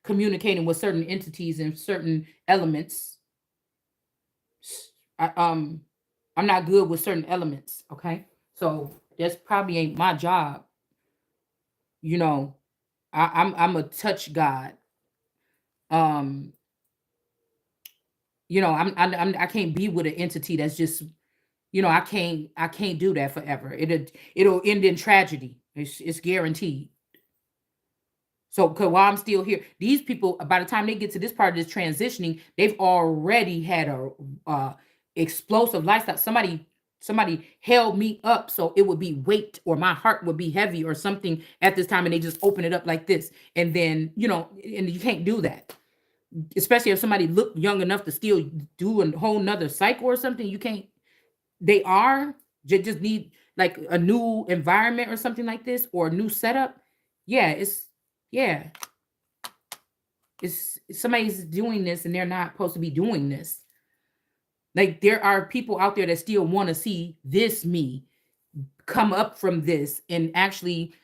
Speaker 1: communicating with certain entities and certain elements. I'm not good with certain elements. Okay. So that's probably ain't my job. I'm a touch God. I can't be with an entity that's just, I can't do that forever. It'll end in tragedy. It's guaranteed. So, cause while I'm still here, these people, by the time they get to this part of this transitioning, they've already had a explosive lifestyle. Somebody held me up so it would be weight, or my heart would be heavy or something at this time, and they just open it up like this, and then and you can't do that, especially if somebody looked young enough to still do a whole nother cycle or something. You can't. They just need like a new environment or something like this, or a new setup. Yeah, it's somebody's doing this and they're not supposed to be doing this. Like, there are people out there that still want to see this me come up from this and actually,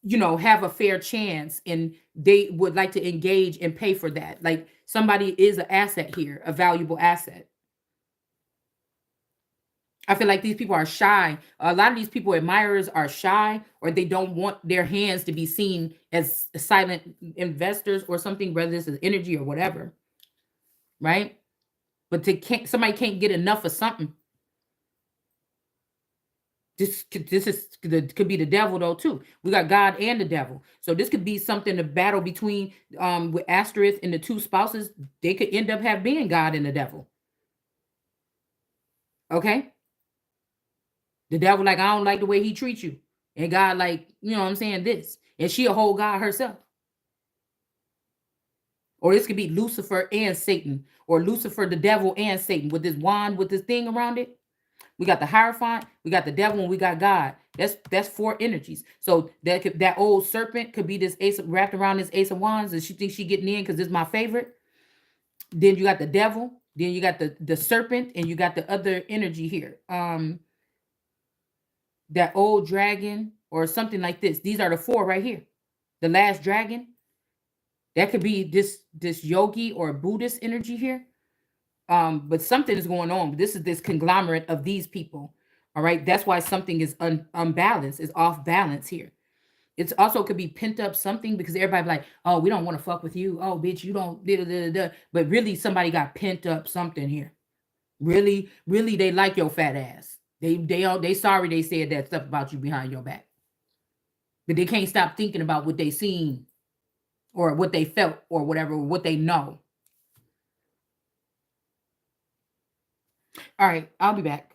Speaker 1: have a fair chance, and they would like to engage and pay for that. Like, somebody is an asset here, a valuable asset. I feel like these people are shy. A lot of these people, admirers, are shy, or they don't want their hands to be seen as silent investors or something, whether this is energy or whatever, right? But somebody can't get enough of something. Could be the devil though too. We got God and the devil, so this could be something, a battle between with Asterisk and the two spouses. They could end up have being God and the devil. Okay, the devil like, I don't like the way he treats you, and God like, you know what I'm saying, this, and she a whole God herself. Or this could be Lucifer and Satan, or Lucifer, the devil, and Satan with this wand with this thing around it. We got the Hierophant, we got the devil, and we got God. That's four energies. So that old serpent could be this ace wrapped around this ace of wands, and she thinks she getting in because this is my favorite. Then you got the devil, then you got the serpent, and you got the other energy here. That old dragon or something like this. These are the four right here. The last dragon. That could be this yogi or Buddhist energy here. But something is going on. This is this conglomerate of these people. All right. That's why something is unbalanced, is off balance here. It's also could be pent up something, because everybody be like, oh, we don't want to fuck with you. Oh, bitch, you don't. Da, da, da, da. But really, somebody got pent up something here. Really, really, they like your fat ass. They sorry they said that stuff about you behind your back. But they can't stop thinking about what they seen or what they felt or whatever, what they know. All right, I'll be back.